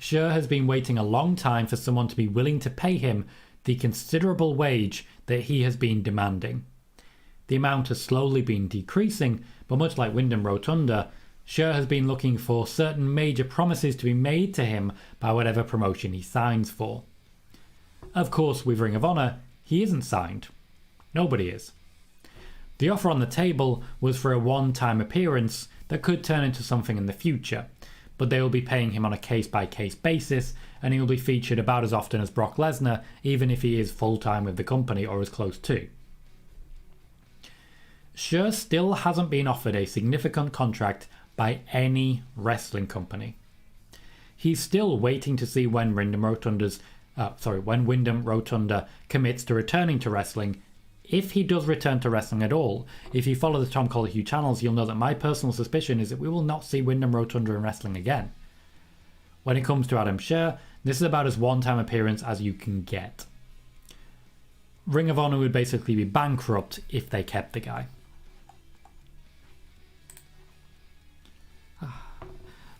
Scherr has been waiting a long time for someone to be willing to pay him the considerable wage that he has been demanding. The amount has slowly been decreasing, but much like Wyndham Rotunda, Scherr has been looking for certain major promises to be made to him by whatever promotion he signs for. Of course, with Ring of Honor, he isn't signed. Nobody is. The offer on the table was for a one-time appearance that could turn into something in the future, but they will be paying him on a case-by-case basis, and he will be featured about as often as Brock Lesnar, even if he is full-time with the company or as close to. Scherr still hasn't been offered a significant contract by any wrestling company. He's still waiting to see when Wyndham Rotunda commits to returning to wrestling. If he does return to wrestling at all, if you follow the Tom Colohue channels, you'll know that my personal suspicion is that we will not see Wyndham Rotunda in wrestling again. When it comes to Adam Scherr, this is about as one-time appearance as you can get. Ring of Honor would basically be bankrupt if they kept the guy.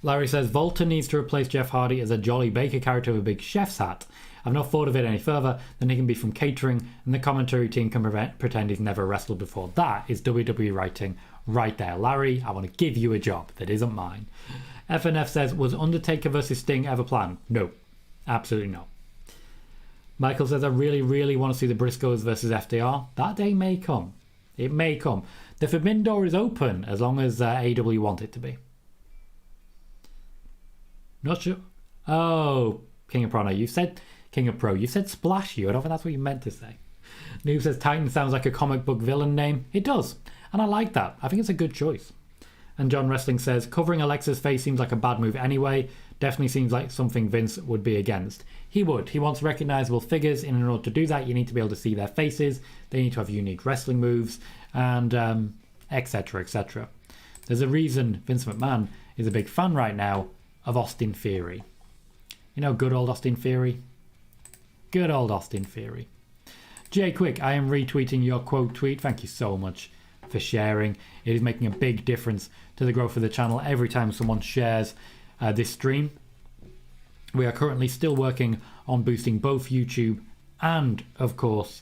Larry says, Volta needs to replace Jeff Hardy as a Jolly Baker character with a big chef's hat. I've not thought of it any further than he can be from catering, and the commentary team can pretend he's never wrestled before. That is WWE writing right there. Larry, I want to give you a job that isn't mine. FNF says, was Undertaker versus Sting ever planned? No, absolutely not. Michael says, I really, really want to see the Briscoes versus FDR. That day may come. It may come. The forbidden door is open as long as AEW want it to be. Not sure. Oh, King of Pro. No, you said King of Pro. You said Splash You. I don't think that's what you meant to say. Noob says Titan sounds like a comic book villain name. It does. And I like that. I think it's a good choice. And John Wrestling says, covering Alexa's face seems like a bad move anyway. Definitely seems like something Vince would be against. He would. He wants recognizable figures. In order to do that, you need to be able to see their faces. They need to have unique wrestling moves. And etc, etc. There's a reason Vince McMahon is a big fan right now of Austin Theory. You know, good old Austin Theory? Good old Austin Theory. Jay Quick, I am retweeting your quote tweet. Thank you so much for sharing. It is making a big difference to the growth of the channel every time someone shares this stream. We are currently still working on boosting both YouTube and, of course,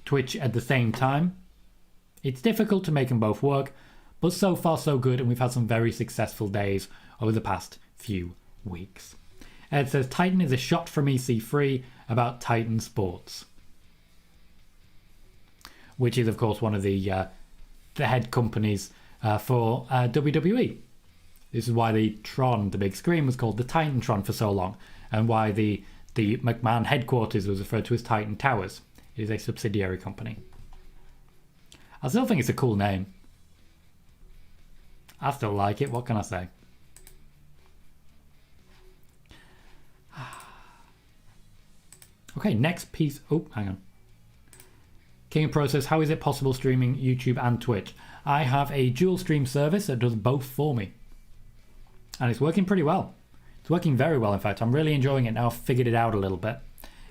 Twitch at the same time. It's difficult to make them both work, but so far so good, and we've had some very successful days over the past few weeks. Ed says, Titan is a shot from EC3 about Titan Sports. Which is, of course, one of the head companies for WWE. This is why the Tron, the big screen, was called the Titantron for so long, and why the McMahon headquarters was referred to as Titan Towers. It is a subsidiary company. I still think it's a cool name. I still like it. What can I say? Okay, next piece. Oh, hang on. King of Pro says, how is it possible streaming YouTube and Twitch? I have a dual stream service that does both for me. And it's working pretty well. It's working very well, in fact. I'm really enjoying it now. I've figured it out a little bit.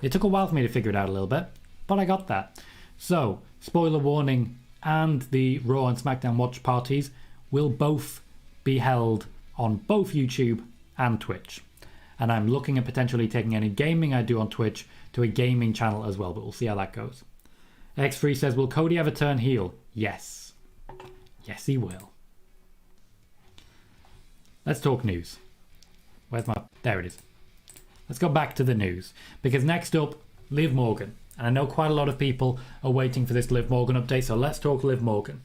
It took a while for me to figure it out a little bit, but I got that. So, spoiler warning, and the Raw and SmackDown watch parties will both be held on both YouTube and Twitch. And I'm looking at potentially taking any gaming I do on Twitch to a gaming channel as well, but we'll see how that goes. X3 says, will Cody ever turn heel? Yes. Yes, he will. Let's talk news. Where's my... There it is. Let's go back to the news. Because next up, Liv Morgan. And I know quite a lot of people are waiting for this Liv Morgan update, so let's talk Liv Morgan.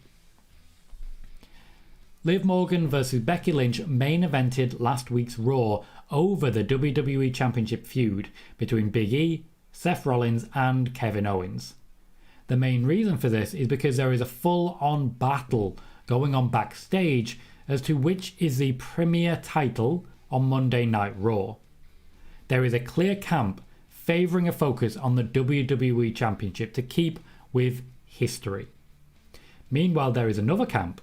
Liv Morgan versus Becky Lynch main evented last week's Raw over the WWE Championship feud between Big E, Seth Rollins and Kevin Owens. The main reason for this is because there is a full-on battle going on backstage as to which is the premier title on Monday Night Raw. There is a clear camp favouring a focus on the WWE Championship to keep with history. Meanwhile, there is another camp.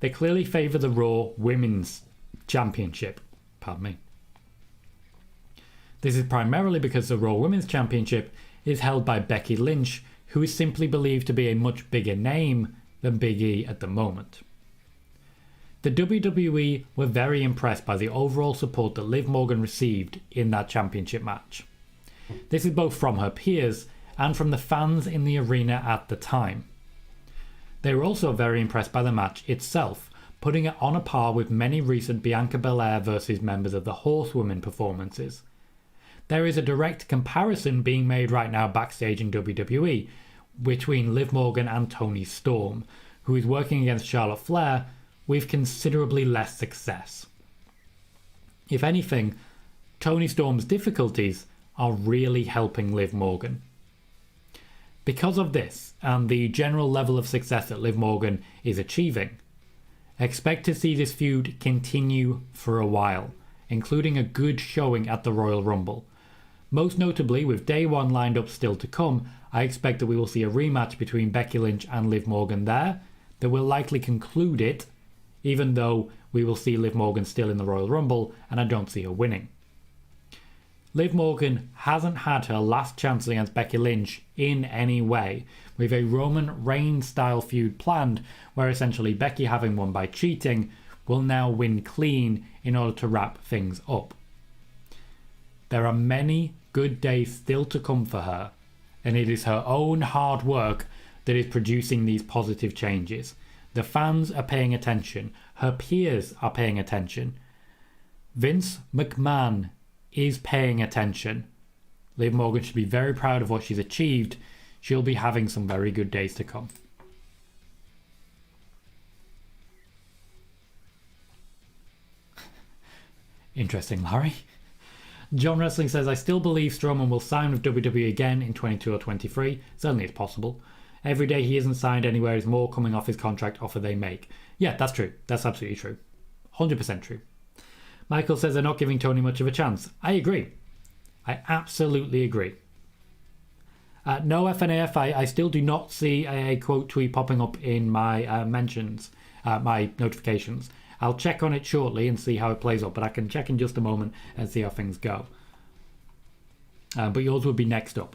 They clearly favour the Raw Women's Championship. Pardon me. This is primarily because the Raw Women's Championship is held by Becky Lynch, who is simply believed to be a much bigger name than Big E at the moment. The WWE were very impressed by the overall support that Liv Morgan received in that championship match. This is both from her peers and from the fans in the arena at the time. They were also very impressed by the match itself, putting it on a par with many recent Bianca Belair versus members of the Horsewomen performances. There is a direct comparison being made right now backstage in WWE between Liv Morgan and Toni Storm, who is working against Charlotte Flair with considerably less success. If anything, Toni Storm's difficulties are really helping Liv Morgan. Because of this and the general level of success that Liv Morgan is achieving, expect to see this feud continue for a while, including a good showing at the Royal Rumble. Most notably, with day one lined up still to come, I expect that we will see a rematch between Becky Lynch and Liv Morgan there that will likely conclude it, even though we will see Liv Morgan still in the Royal Rumble and I don't see her winning. Liv Morgan hasn't had her last chance against Becky Lynch in any way, with a Roman Reigns style feud planned where essentially Becky, having won by cheating, will now win clean in order to wrap things up. There are many good days still to come for her, and it is her own hard work that is producing these positive changes. The fans are paying attention, her peers are paying attention. Vince McMahon is paying attention. Liv Morgan should be very proud of what she's achieved. She'll be having some very good days to come. Interesting, Larry. John Wrestling says, I still believe Strowman will sign with WWE again in 22 or 23. Certainly it's possible. Every day he isn't signed anywhere is more coming off his contract offer they make. Yeah, that's true. That's absolutely true. 100% true. Michael says they're not giving Tony much of a chance. I agree. I absolutely agree. No FNAF, I still do not see a quote tweet popping up in my mentions, my notifications. I'll check on it shortly and see how it plays up, but I can check in just a moment and see how things go. But yours will be next up.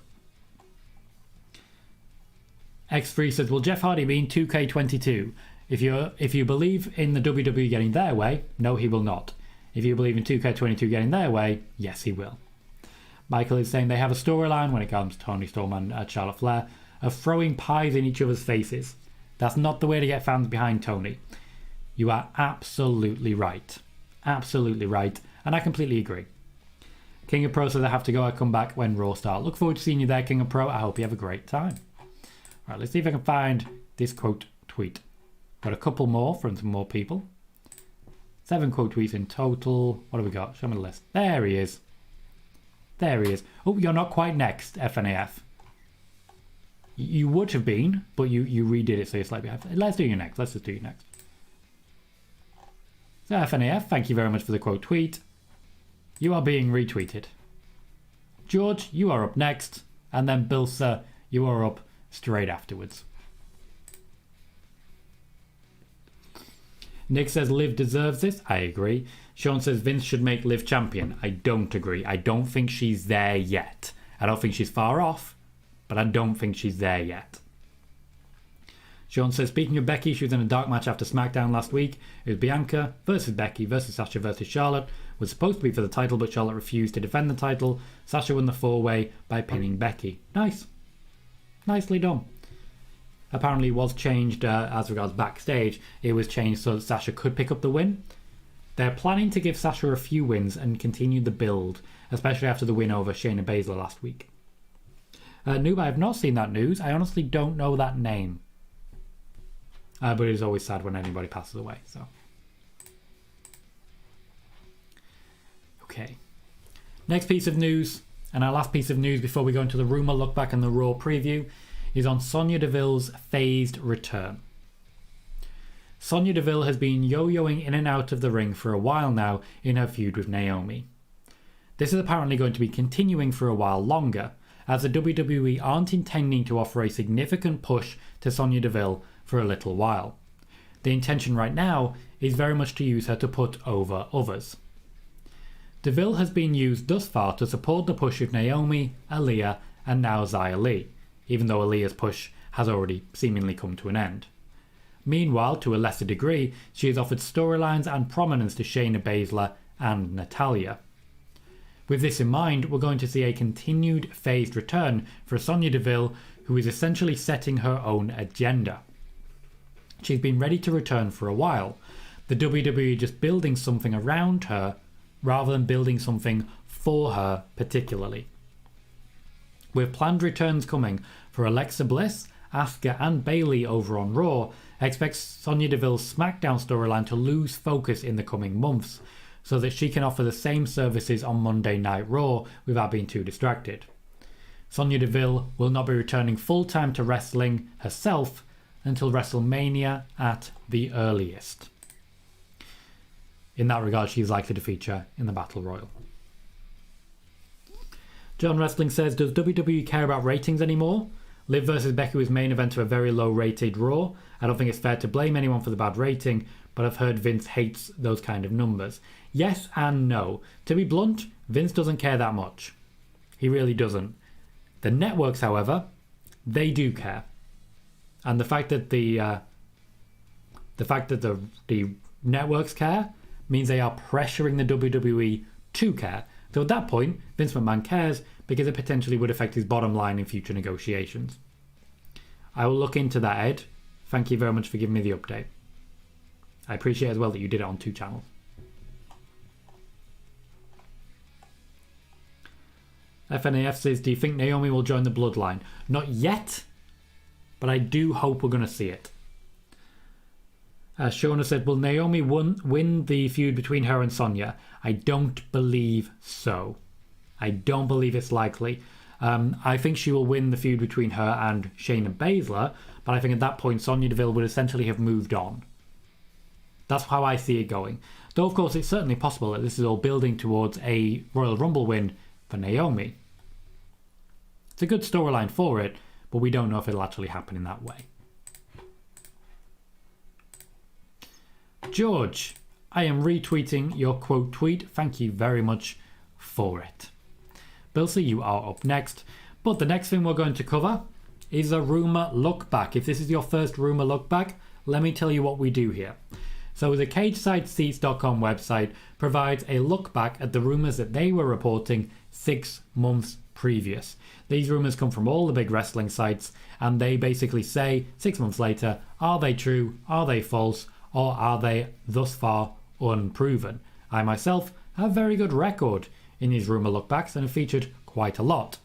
X3 says, will Jeff Hardy be in 2K22? If you believe in the WWE getting their way, no, he will not. If you believe in 2K22 getting their way, yes, he will. Michael is saying they have a storyline when it comes to Toni Storm and Charlotte Flair of throwing pies in each other's faces. That's not the way to get fans behind Toni. You are absolutely right. Absolutely right. And I completely agree. King of Pro says I have to go. I come back when Raw start. Look forward to seeing you there, King of Pro. I hope you have a great time. All right, let's see if I can find this quote tweet. Got a couple more from some more people. 7 quote tweets in total. What have we got? Show me the list. There he is. There he is. Oh, you're not quite next, FNAF. You would have been, but you redid it, so you're slightly behind. Let's do you next. Let's just do you next. So FNAF, thank you very much for the quote tweet. You are being retweeted. George, you are up next. And then Bilsa, you are up straight afterwards. Nick says Liv deserves this. I agree. Sean says Vince should make Liv champion. I don't agree. I don't think she's there yet. I don't think she's far off, but I don't think she's there yet. Sean says, speaking of Becky, she was in a dark match after SmackDown last week. It was Bianca versus Becky versus Sasha versus Charlotte. It was supposed to be for the title, but Charlotte refused to defend the title. Sasha won the 4-way by pinning Becky. Nice. Nicely done. Apparently it was changed as regards backstage. It was changed so that Sasha could pick up the win. They're planning to give Sasha a few wins and continue the build, especially after the win over Shayna Baszler last week. Noob, I have not seen that news. I honestly don't know that name. But it is always sad when anybody passes away. So, okay. Next piece of news, and our last piece of news before we go into the rumour look back and the Raw preview, is on Sonya Deville's phased return. Sonya Deville has been yo-yoing in and out of the ring for a while now in her feud with Naomi. This is apparently going to be continuing for a while longer, as the WWE aren't intending to offer a significant push to Sonya Deville for a little while. The intention right now is very much to use her to put over others. Deville has been used thus far to support the push of Naomi, Aaliyah, and now Xia Li, even though Aaliyah's push has already seemingly come to an end. Meanwhile, to a lesser degree, she has offered storylines and prominence to Shayna Baszler and Natalya. With this in mind, we're going to see a continued phased return for Sonya Deville, who is essentially setting her own agenda. She's been ready to return for a while, the WWE just building something around her rather than building something for her particularly. With planned returns coming for Alexa Bliss, Asuka and Bayley over on Raw, I expect Sonya Deville's SmackDown storyline to lose focus in the coming months, so that she can offer the same services on Monday Night Raw without being too distracted. Sonya Deville will not be returning full-time to wrestling herself until WrestleMania at the earliest. In that regard, she is likely to feature in the Battle Royal. John Wrestling says, does WWE care about ratings anymore? Liv versus Becky was main event of a very low rated Raw. I don't think it's fair to blame anyone for the bad rating, but I've heard Vince hates those kind of numbers. Yes and no. To be blunt, Vince doesn't care that much. He really doesn't. The networks, however, they do care. And the fact that the networks care means they are pressuring the WWE to care. So at that point, Vince McMahon cares because it potentially would affect his bottom line in future negotiations. I will look into that, Ed. Thank you very much for giving me the update. I appreciate as well that you did it on 2 channels. FNAF says, do you think Naomi will join the Bloodline? Not yet, but I do hope we're going to see it. Shona said, will Naomi win the feud between her and Sonya? I don't believe so. I don't believe it's likely. I think she will win the feud between her and Shayna Baszler, but I think at that point Sonya Deville would essentially have moved on. That's how I see it going. Though, of course, it's certainly possible that this is all building towards a Royal Rumble win for Naomi. It's a good storyline for it, but we don't know if it'll actually happen in that way. George, I am retweeting your quote tweet. Thank you very much for it. Bilsey, you are up next. But the next thing we're going to cover is a rumour look back. If this is your first rumour look back, let me tell you what we do here. So the CagesideSeats.com website provides a look back at the rumours that they were reporting 6 months previous. These rumours come from all the big wrestling sites, and they basically say 6 months later, are they true, are they false, or are they thus far unproven? I myself have a very good record in these rumour lookbacks and have featured quite a lot.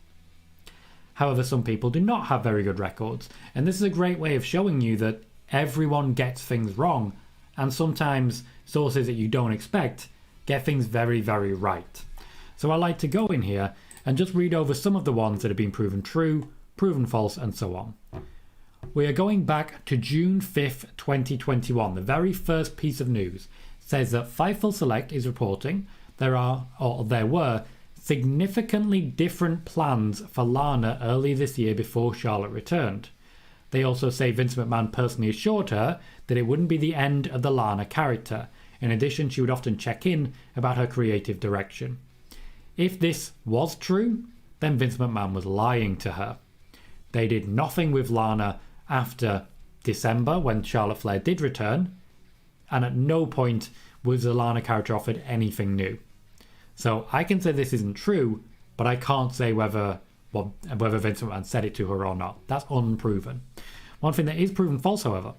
However, some people do not have very good records, and this is a great way of showing you that everyone gets things wrong, and sometimes sources that you don't expect get things very, very right. So I like to go in here and just read over some of the ones that have been proven true, proven false, and so on. We are going back to June 5th, 2021. The very first piece of news says that Fightful Select is reporting there were significantly different plans for Lana early this year before Charlotte returned. They also say Vince McMahon personally assured her that it wouldn't be the end of the Lana character. In addition, she would often check in about her creative direction. If this was true, then Vince McMahon was lying to her. They did nothing with Lana after December when Charlotte Flair did return, and at no point was the Lana character offered anything new. So I can say this isn't true, but I can't say whether Vince McMahon said it to her or not. That's unproven. One thing that is proven false, however,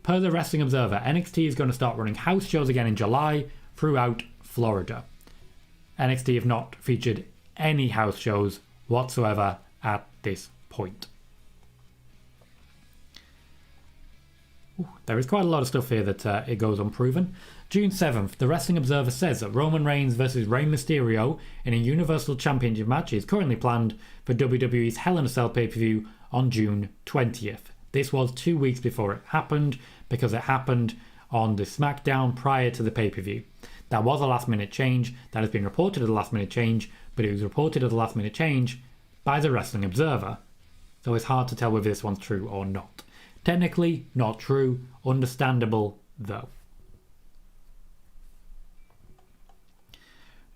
per the Wrestling Observer, NXT is going to start running house shows again in July throughout Florida. NXT have not featured any house shows whatsoever at this point. There is quite a lot of stuff here that it goes unproven. June 7th, the Wrestling Observer says that Roman Reigns versus Rey Mysterio in a Universal Championship match is currently planned for WWE's Hell in a Cell pay-per-view on June 20th. This was 2 weeks before it happened because it happened on the SmackDown prior to the pay-per-view. That was a last-minute change. That has been reported as a last-minute change, but it was reported as a last-minute change by the Wrestling Observer. So it's hard to tell whether this one's true or not. Technically, not true. Understandable, though.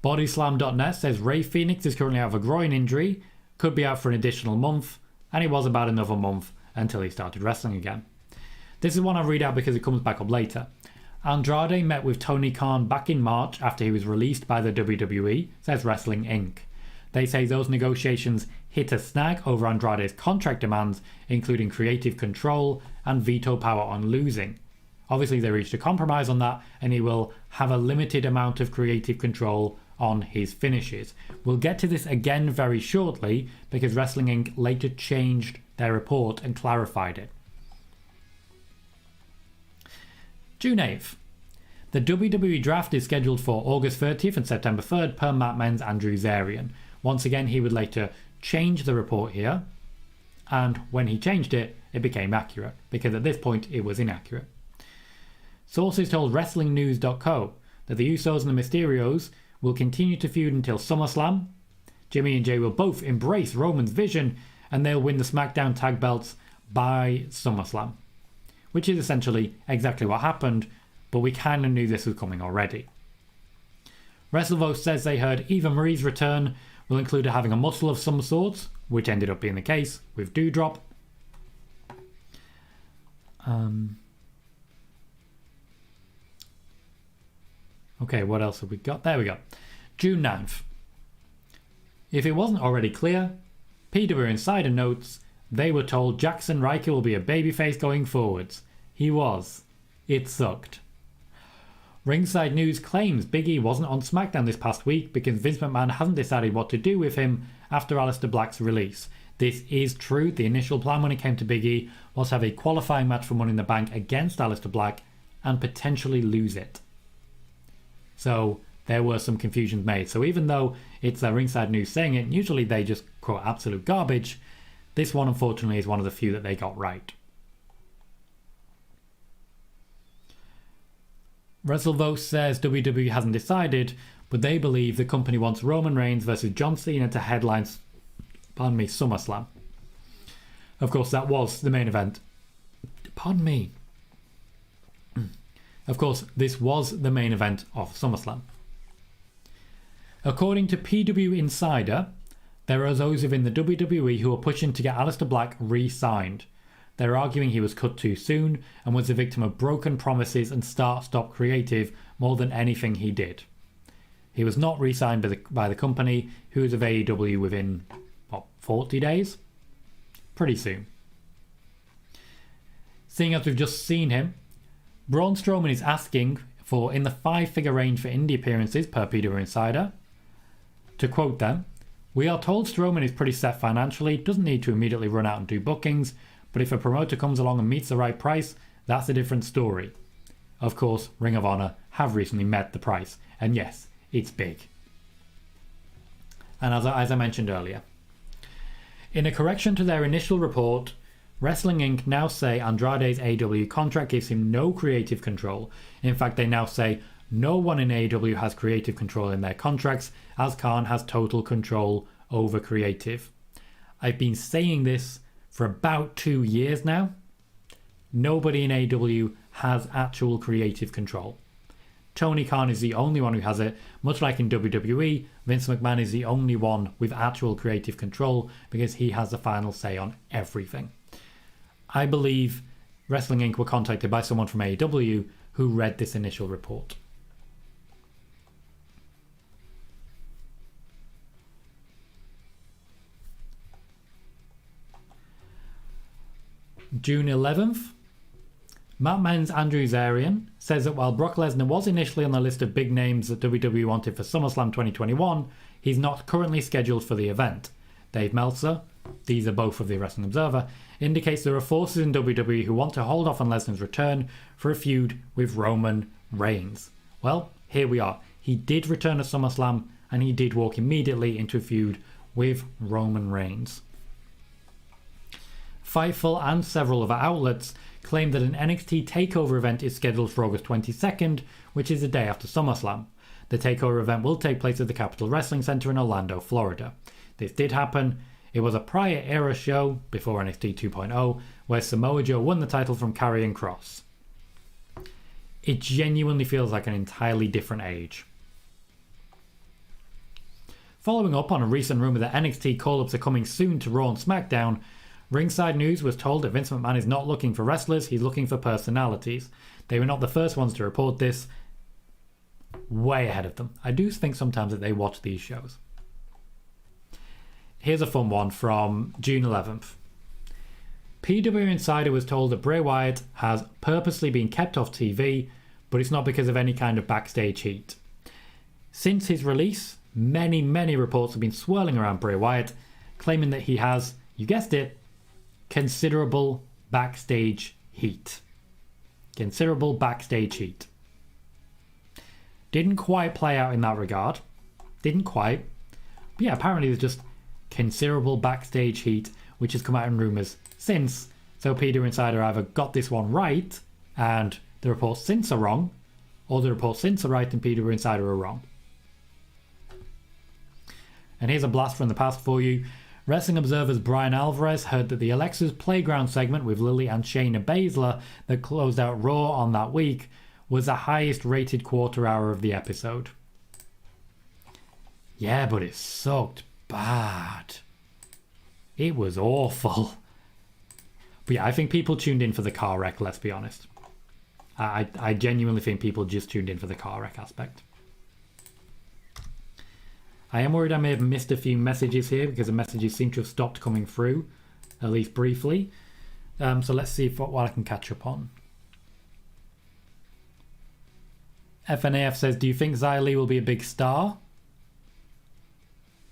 Bodyslam.net says Rey Fenix is currently out of a groin injury, could be out for an additional month, and it was about another month until he started wrestling again. This is one I'll read out because it comes back up later. Andrade met with Tony Khan back in March after he was released by the WWE, says Wrestling Inc. They say those negotiations hit a snag over Andrade's contract demands, including creative control and veto power on losing. Obviously they reached a compromise on that, and he will have a limited amount of creative control on his finishes. We'll get to this again very shortly because Wrestling Inc. later changed their report and clarified it. June 8th. The WWE draft is scheduled for August 30th and September 3rd per Matt Men's Andrew Zarian. Once again, he would later change the report here, and when he changed it, it became accurate, because at this point it was inaccurate. Sources told WrestlingNews.co that the Usos and the Mysterios will continue to feud until SummerSlam. Jimmy and Jay will both embrace Roman's vision, and they'll win the SmackDown tag belts by SummerSlam. Which is essentially exactly what happened, but we kind of knew this was coming already. WrestleVote says they heard Eva Marie's return will include her having a muscle of some sort, which ended up being the case with Doudrop. Okay, what else have we got? There we go. June 9th. If it wasn't already clear, PW Insider notes they were told Jackson Riker will be a babyface going forwards. He was. It sucked. Ringside News claims Big E wasn't on SmackDown this past week because Vince McMahon hasn't decided what to do with him after Aleister Black's release. This is true. The initial plan when it came to Big E was to have a qualifying match for Money in the Bank against Aleister Black and potentially lose it. So there were some confusions made. So even though it's Ringside News saying it, usually they just quote absolute garbage. This one, unfortunately, is one of the few that they got right. WrestleVote says WWE hasn't decided, but they believe the company wants Roman Reigns versus John Cena to headline SummerSlam. Of course, that was the main event. Of course, this was the main event of SummerSlam. According to PW Insider, there are those within the WWE who are pushing to get Aleister Black re-signed. They're arguing he was cut too soon and was the victim of broken promises and start-stop creative more than anything he did. He was not re-signed by the company, who was of AEW within, 40 days? Pretty soon. Seeing as we've just seen him, Braun Strowman is asking for in the 5-figure range for indie appearances per PW Insider. To quote them, "We are told Strowman is pretty set financially, doesn't need to immediately run out and do bookings, but if a promoter comes along and meets the right price, that's a different story." Of course, Ring of Honor have recently met the price, and yes, it's big. And as I mentioned earlier, in a correction to their initial report, Wrestling Inc. now say Andrade's AEW contract gives him no creative control. In fact, they now say no one in AEW has creative control in their contracts, as Khan has total control over creative. I've been saying this for about 2 years now. Nobody in AEW has actual creative control. Tony Khan is the only one who has it. Much like in WWE, Vince McMahon is the only one with actual creative control because he has the final say on everything. I believe Wrestling Inc. were contacted by someone from AEW who read this initial report. June 11th. Matt Men's Andrew Zarian says that while Brock Lesnar was initially on the list of big names that WWE wanted for SummerSlam 2021, he's not currently scheduled for the event. Dave Meltzer, these are both of the Wrestling Observer, indicates there are forces in WWE who want to hold off on Lesnar's return for a feud with Roman Reigns. Well, here we are. He did return at SummerSlam and he did walk immediately into a feud with Roman Reigns. Fightful and several other outlets claim that an NXT TakeOver event is scheduled for August 22nd, which is the day after SummerSlam. The TakeOver event will take place at the Capitol Wrestling Center in Orlando, Florida. This did happen. It was a prior era show, before NXT 2.0, where Samoa Joe won the title from Karrion Kross. It genuinely feels like an entirely different age. Following up on a recent rumour that NXT call-ups are coming soon to Raw and SmackDown, Ringside News was told that Vince McMahon is not looking for wrestlers, he's looking for personalities. They were not the first ones to report this. Way ahead of them. I do think sometimes that they watch these shows. Here's a fun one from June 11th. PW Insider was told that Bray Wyatt has purposely been kept off TV, but it's not because of any kind of backstage heat. Since his release, many reports have been swirling around Bray Wyatt, claiming that he has, you guessed it, considerable backstage heat. Considerable backstage heat. Didn't quite play out in that regard. Didn't quite. But yeah, apparently there's just considerable backstage heat, which has come out in rumours since. So Peter Insider either got this one right, and the reports since are wrong, or the reports since are right and Peter Insider are wrong. And here's a blast from the past for you. Wrestling Observer's Brian Alvarez heard that the Alexa's Playground segment with Lily and Shayna Baszler that closed out Raw on that week was the highest rated quarter hour of the episode. Yeah, but it sucked bad. It was awful. But yeah, I think people tuned in for the car wreck, let's be honest. I genuinely think people just tuned in for the car wreck aspect. I am worried I may have missed a few messages here because the messages seem to have stopped coming through, at least briefly. So let's see what I can catch up on. FNAF says, do you think Xia Li will be a big star?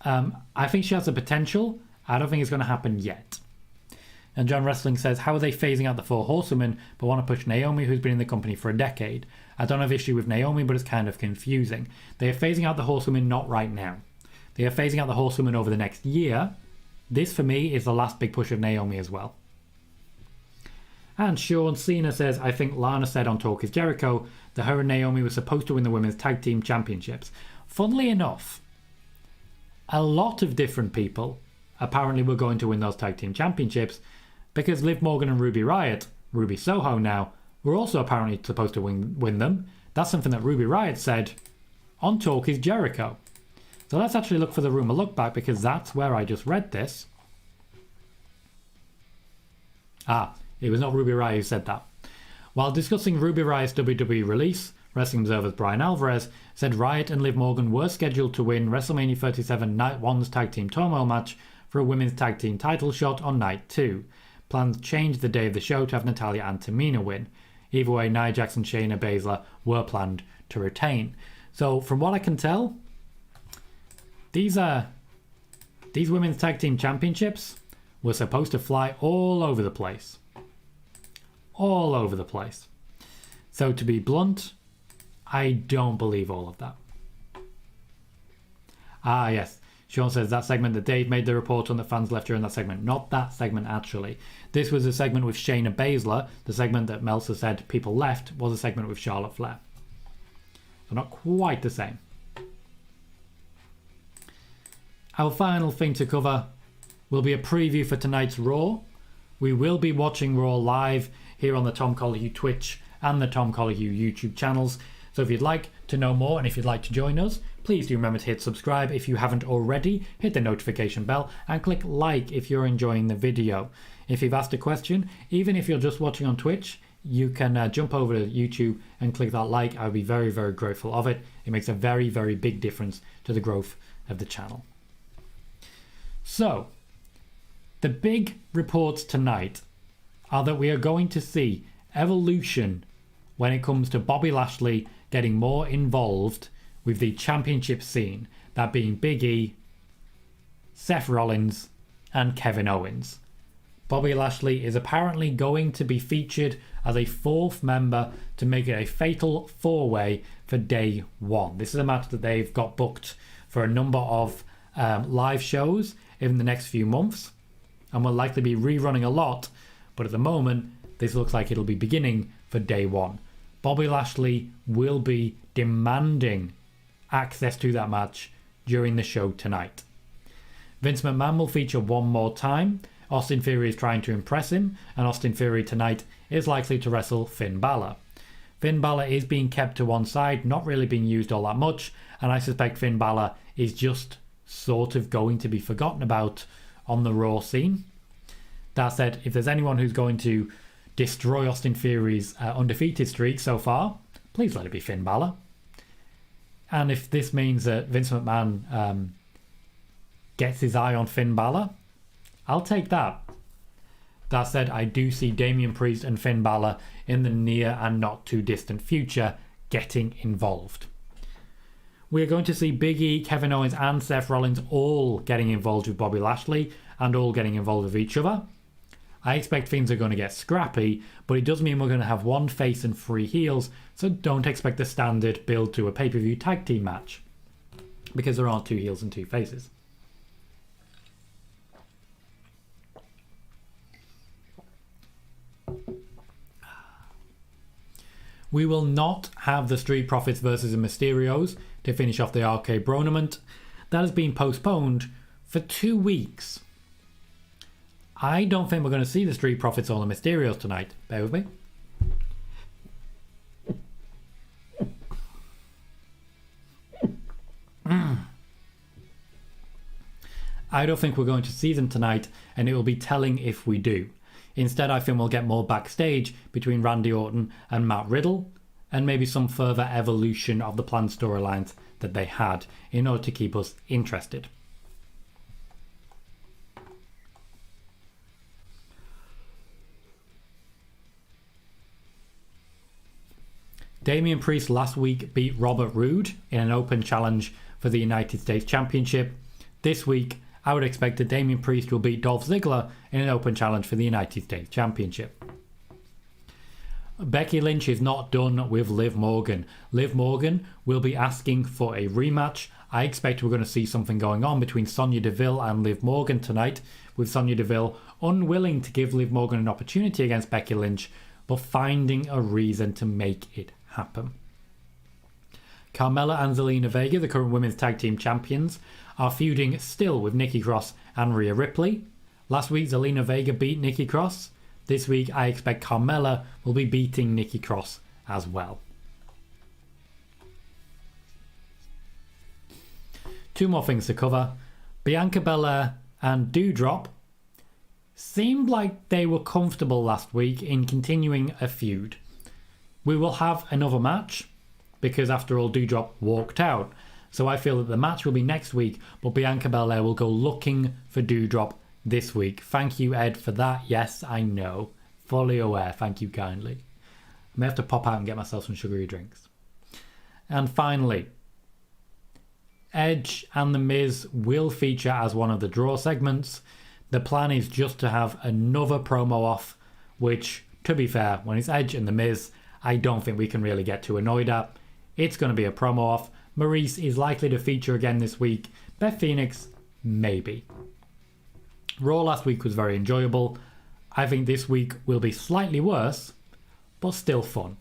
I think she has the potential. I don't think it's going to happen yet. And John Wrestling says, how are they phasing out the 4 horsewomen but want to push Naomi, who's been in the company for a decade? I don't have issue with Naomi, but it's kind of confusing. They are phasing out the horsewomen not right now. They are phasing out the horsewomen over the next year. This, for me, is the last big push of Naomi as well. And Sean Cena says, I think Lana said on Talk is Jericho that her and Naomi were supposed to win the Women's Tag Team Championships. Funnily enough, a lot of different people apparently were going to win those Tag Team Championships because Liv Morgan and Ruby Riott, Ruby Soho now, were also apparently supposed to win them. That's something that Ruby Riott said on Talk is Jericho. So let's actually look for the rumour look back because that's where I just read this. It was not Ruby Riott who said that. While discussing Ruby Riott's WWE release, Wrestling Observer's Brian Alvarez said Riott and Liv Morgan were scheduled to win WrestleMania 37 Night 1's Tag Team Turmoil match for a Women's Tag Team title shot on Night 2. Plans changed the day of the show to have Natalya and Tamina win. Either way, Nia Jax and Shayna Baszler were planned to retain. So from what I can tell, these Women's Tag Team Championships were supposed to fly all over the place. All over the place. So to be blunt, I don't believe all of that. Yes. Sean says that segment that Dave made the report on the fans left during that segment. Not that segment, actually. This was a segment with Shayna Baszler. The segment that Meltzer said people left was a segment with Charlotte Flair. So not quite the same. Our final thing to cover will be a preview for tonight's Raw. We will be watching Raw live here on the Tom Colohue Twitch and the Tom Colohue YouTube channels. So if you'd like to know more and if you'd like to join us, please do remember to hit subscribe if you haven't already, hit the notification bell and click like if you're enjoying the video. If you've asked a question, even if you're just watching on Twitch, you can jump over to YouTube and click that like. I would be very grateful of it. It makes a very big difference to the growth of the channel. So, the big reports tonight are that we are going to see evolution when it comes to Bobby Lashley getting more involved with the championship scene, that being Big E, Seth Rollins and Kevin Owens. Bobby Lashley is apparently going to be featured as a 4th member to make it a fatal 4-way for day 1. This is a match that they've got booked for a number of live shows in the next few months and will likely be rerunning a lot, but at the moment this looks like it'll be beginning for day 1. Bobby Lashley will be demanding access to that match during the show tonight. Vince McMahon will feature one more time. Austin Theory is trying to impress him, and Austin Theory tonight is likely to wrestle Finn Balor. Finn Balor is being kept to one side, not really being used all that much, and I suspect Finn Balor is just sort of going to be forgotten about on the Raw scene. That said, if there's anyone who's going to destroy Austin Theory's undefeated streak so far, please let it be Finn Balor. And if this means that Vince McMahon gets his eye on Finn Balor, I'll take that. That said, I do see Damian Priest and Finn Balor in the near and not too distant future getting involved. We're going to see Big E, Kevin Owens and Seth Rollins all getting involved with Bobby Lashley and all getting involved with each other. I expect things are going to get scrappy, but it does mean we're going to have one face and 3 heels, so don't expect the standard build to a pay-per-view tag team match, because there aren't 2 heels and 2 faces. We will not have the Street Profits versus the Mysterios to finish off the Arcade Bronament. That has been postponed for 2 weeks. I don't think we're going to see the Street Profits or the Mysterios tonight. Bear with me. I don't think we're going to see them tonight, and it will be telling if we do. Instead, I think we'll get more backstage between Randy Orton and Matt Riddle, and maybe some further evolution of the planned storylines that they had in order to keep us interested. Damian Priest last week beat Robert Roode in an open challenge for the United States Championship. This week, I would expect that Damian Priest will beat Dolph Ziggler in an open challenge for the United States Championship. Becky Lynch is not done with Liv Morgan. Liv Morgan will be asking for a rematch. I expect we're going to see something going on between Sonya Deville and Liv Morgan tonight, with Sonya Deville unwilling to give Liv Morgan an opportunity against Becky Lynch, but finding a reason to make it happen. Carmella and Zelina Vega, the current women's tag team champions, are feuding still with Nikki Cross and Rhea Ripley. Last week, Zelina Vega beat Nikki Cross. This week, I expect Carmella will be beating Nikki Cross as well. 2 more things to cover. Bianca Belair and Doudrop seemed like they were comfortable last week in continuing a feud. We will have another match, because after all, Doudrop walked out. So I feel that the match will be next week, but Bianca Belair will go looking for Doudrop this week. Thank you, Ed, for that. Yes, I know. Fully aware. Thank you kindly. I may have to pop out and get myself some sugary drinks. And finally, Edge and The Miz will feature as one of the draw segments. The plan is just to have another promo off, which, to be fair, when it's Edge and The Miz, I don't think we can really get too annoyed at. It's going to be a promo off. Maurice is likely to feature again this week. Beth Phoenix, maybe. Raw last week was very enjoyable. I think this week will be slightly worse, but still fun.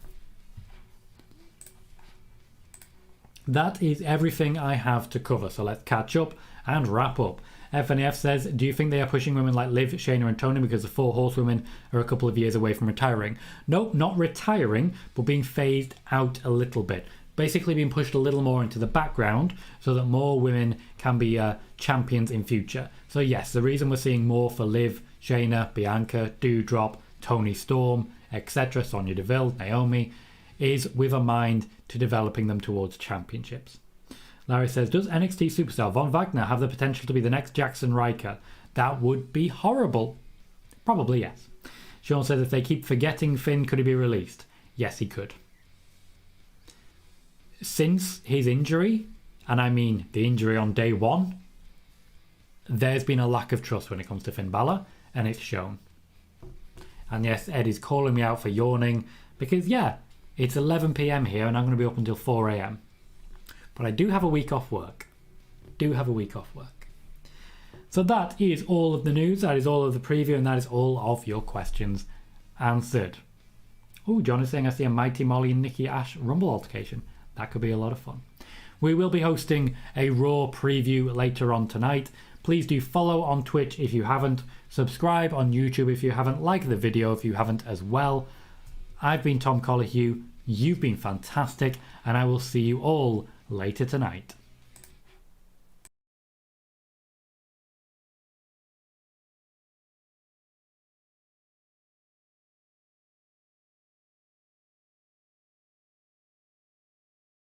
That is everything I have to cover, so let's catch up and wrap up. FNF says, do you think they are pushing women like Liv, Shayna and Toni because the 4 horsewomen are a couple of years away from retiring? Nope, not retiring, but being phased out a little bit. Basically being pushed a little more into the background so that more women can be champions in future. So yes, the reason we're seeing more for Liv, Shayna, Bianca, Doudrop, Toni Storm, etc., Sonya Deville, Naomi, is with a mind to developing them towards championships. Larry says, does NXT superstar Von Wagner have the potential to be the next Jackson Riker? That would be horrible. Probably yes. Sean says, if they keep forgetting Finn, could he be released? Yes, he could. Since his injury, and I mean the injury on day 1, there's been a lack of trust when it comes to Finn Balor, and it's shown. And yes, Ed is calling me out for yawning, because yeah, it's 11 PM here and I'm going to be up until 4 AM. But I do have a week off work. So that is all of the news, that is all of the preview, and that is all of your questions answered. Oh, John is saying I see a Mighty Molly and Nikki Ash Rumble altercation. That could be a lot of fun. We will be hosting a Raw preview later on tonight. Please do follow on Twitch if you haven't. Subscribe on YouTube if you haven't. Like the video if you haven't as well. I've been Tom Colohue. You've been fantastic. And I will see you all later tonight.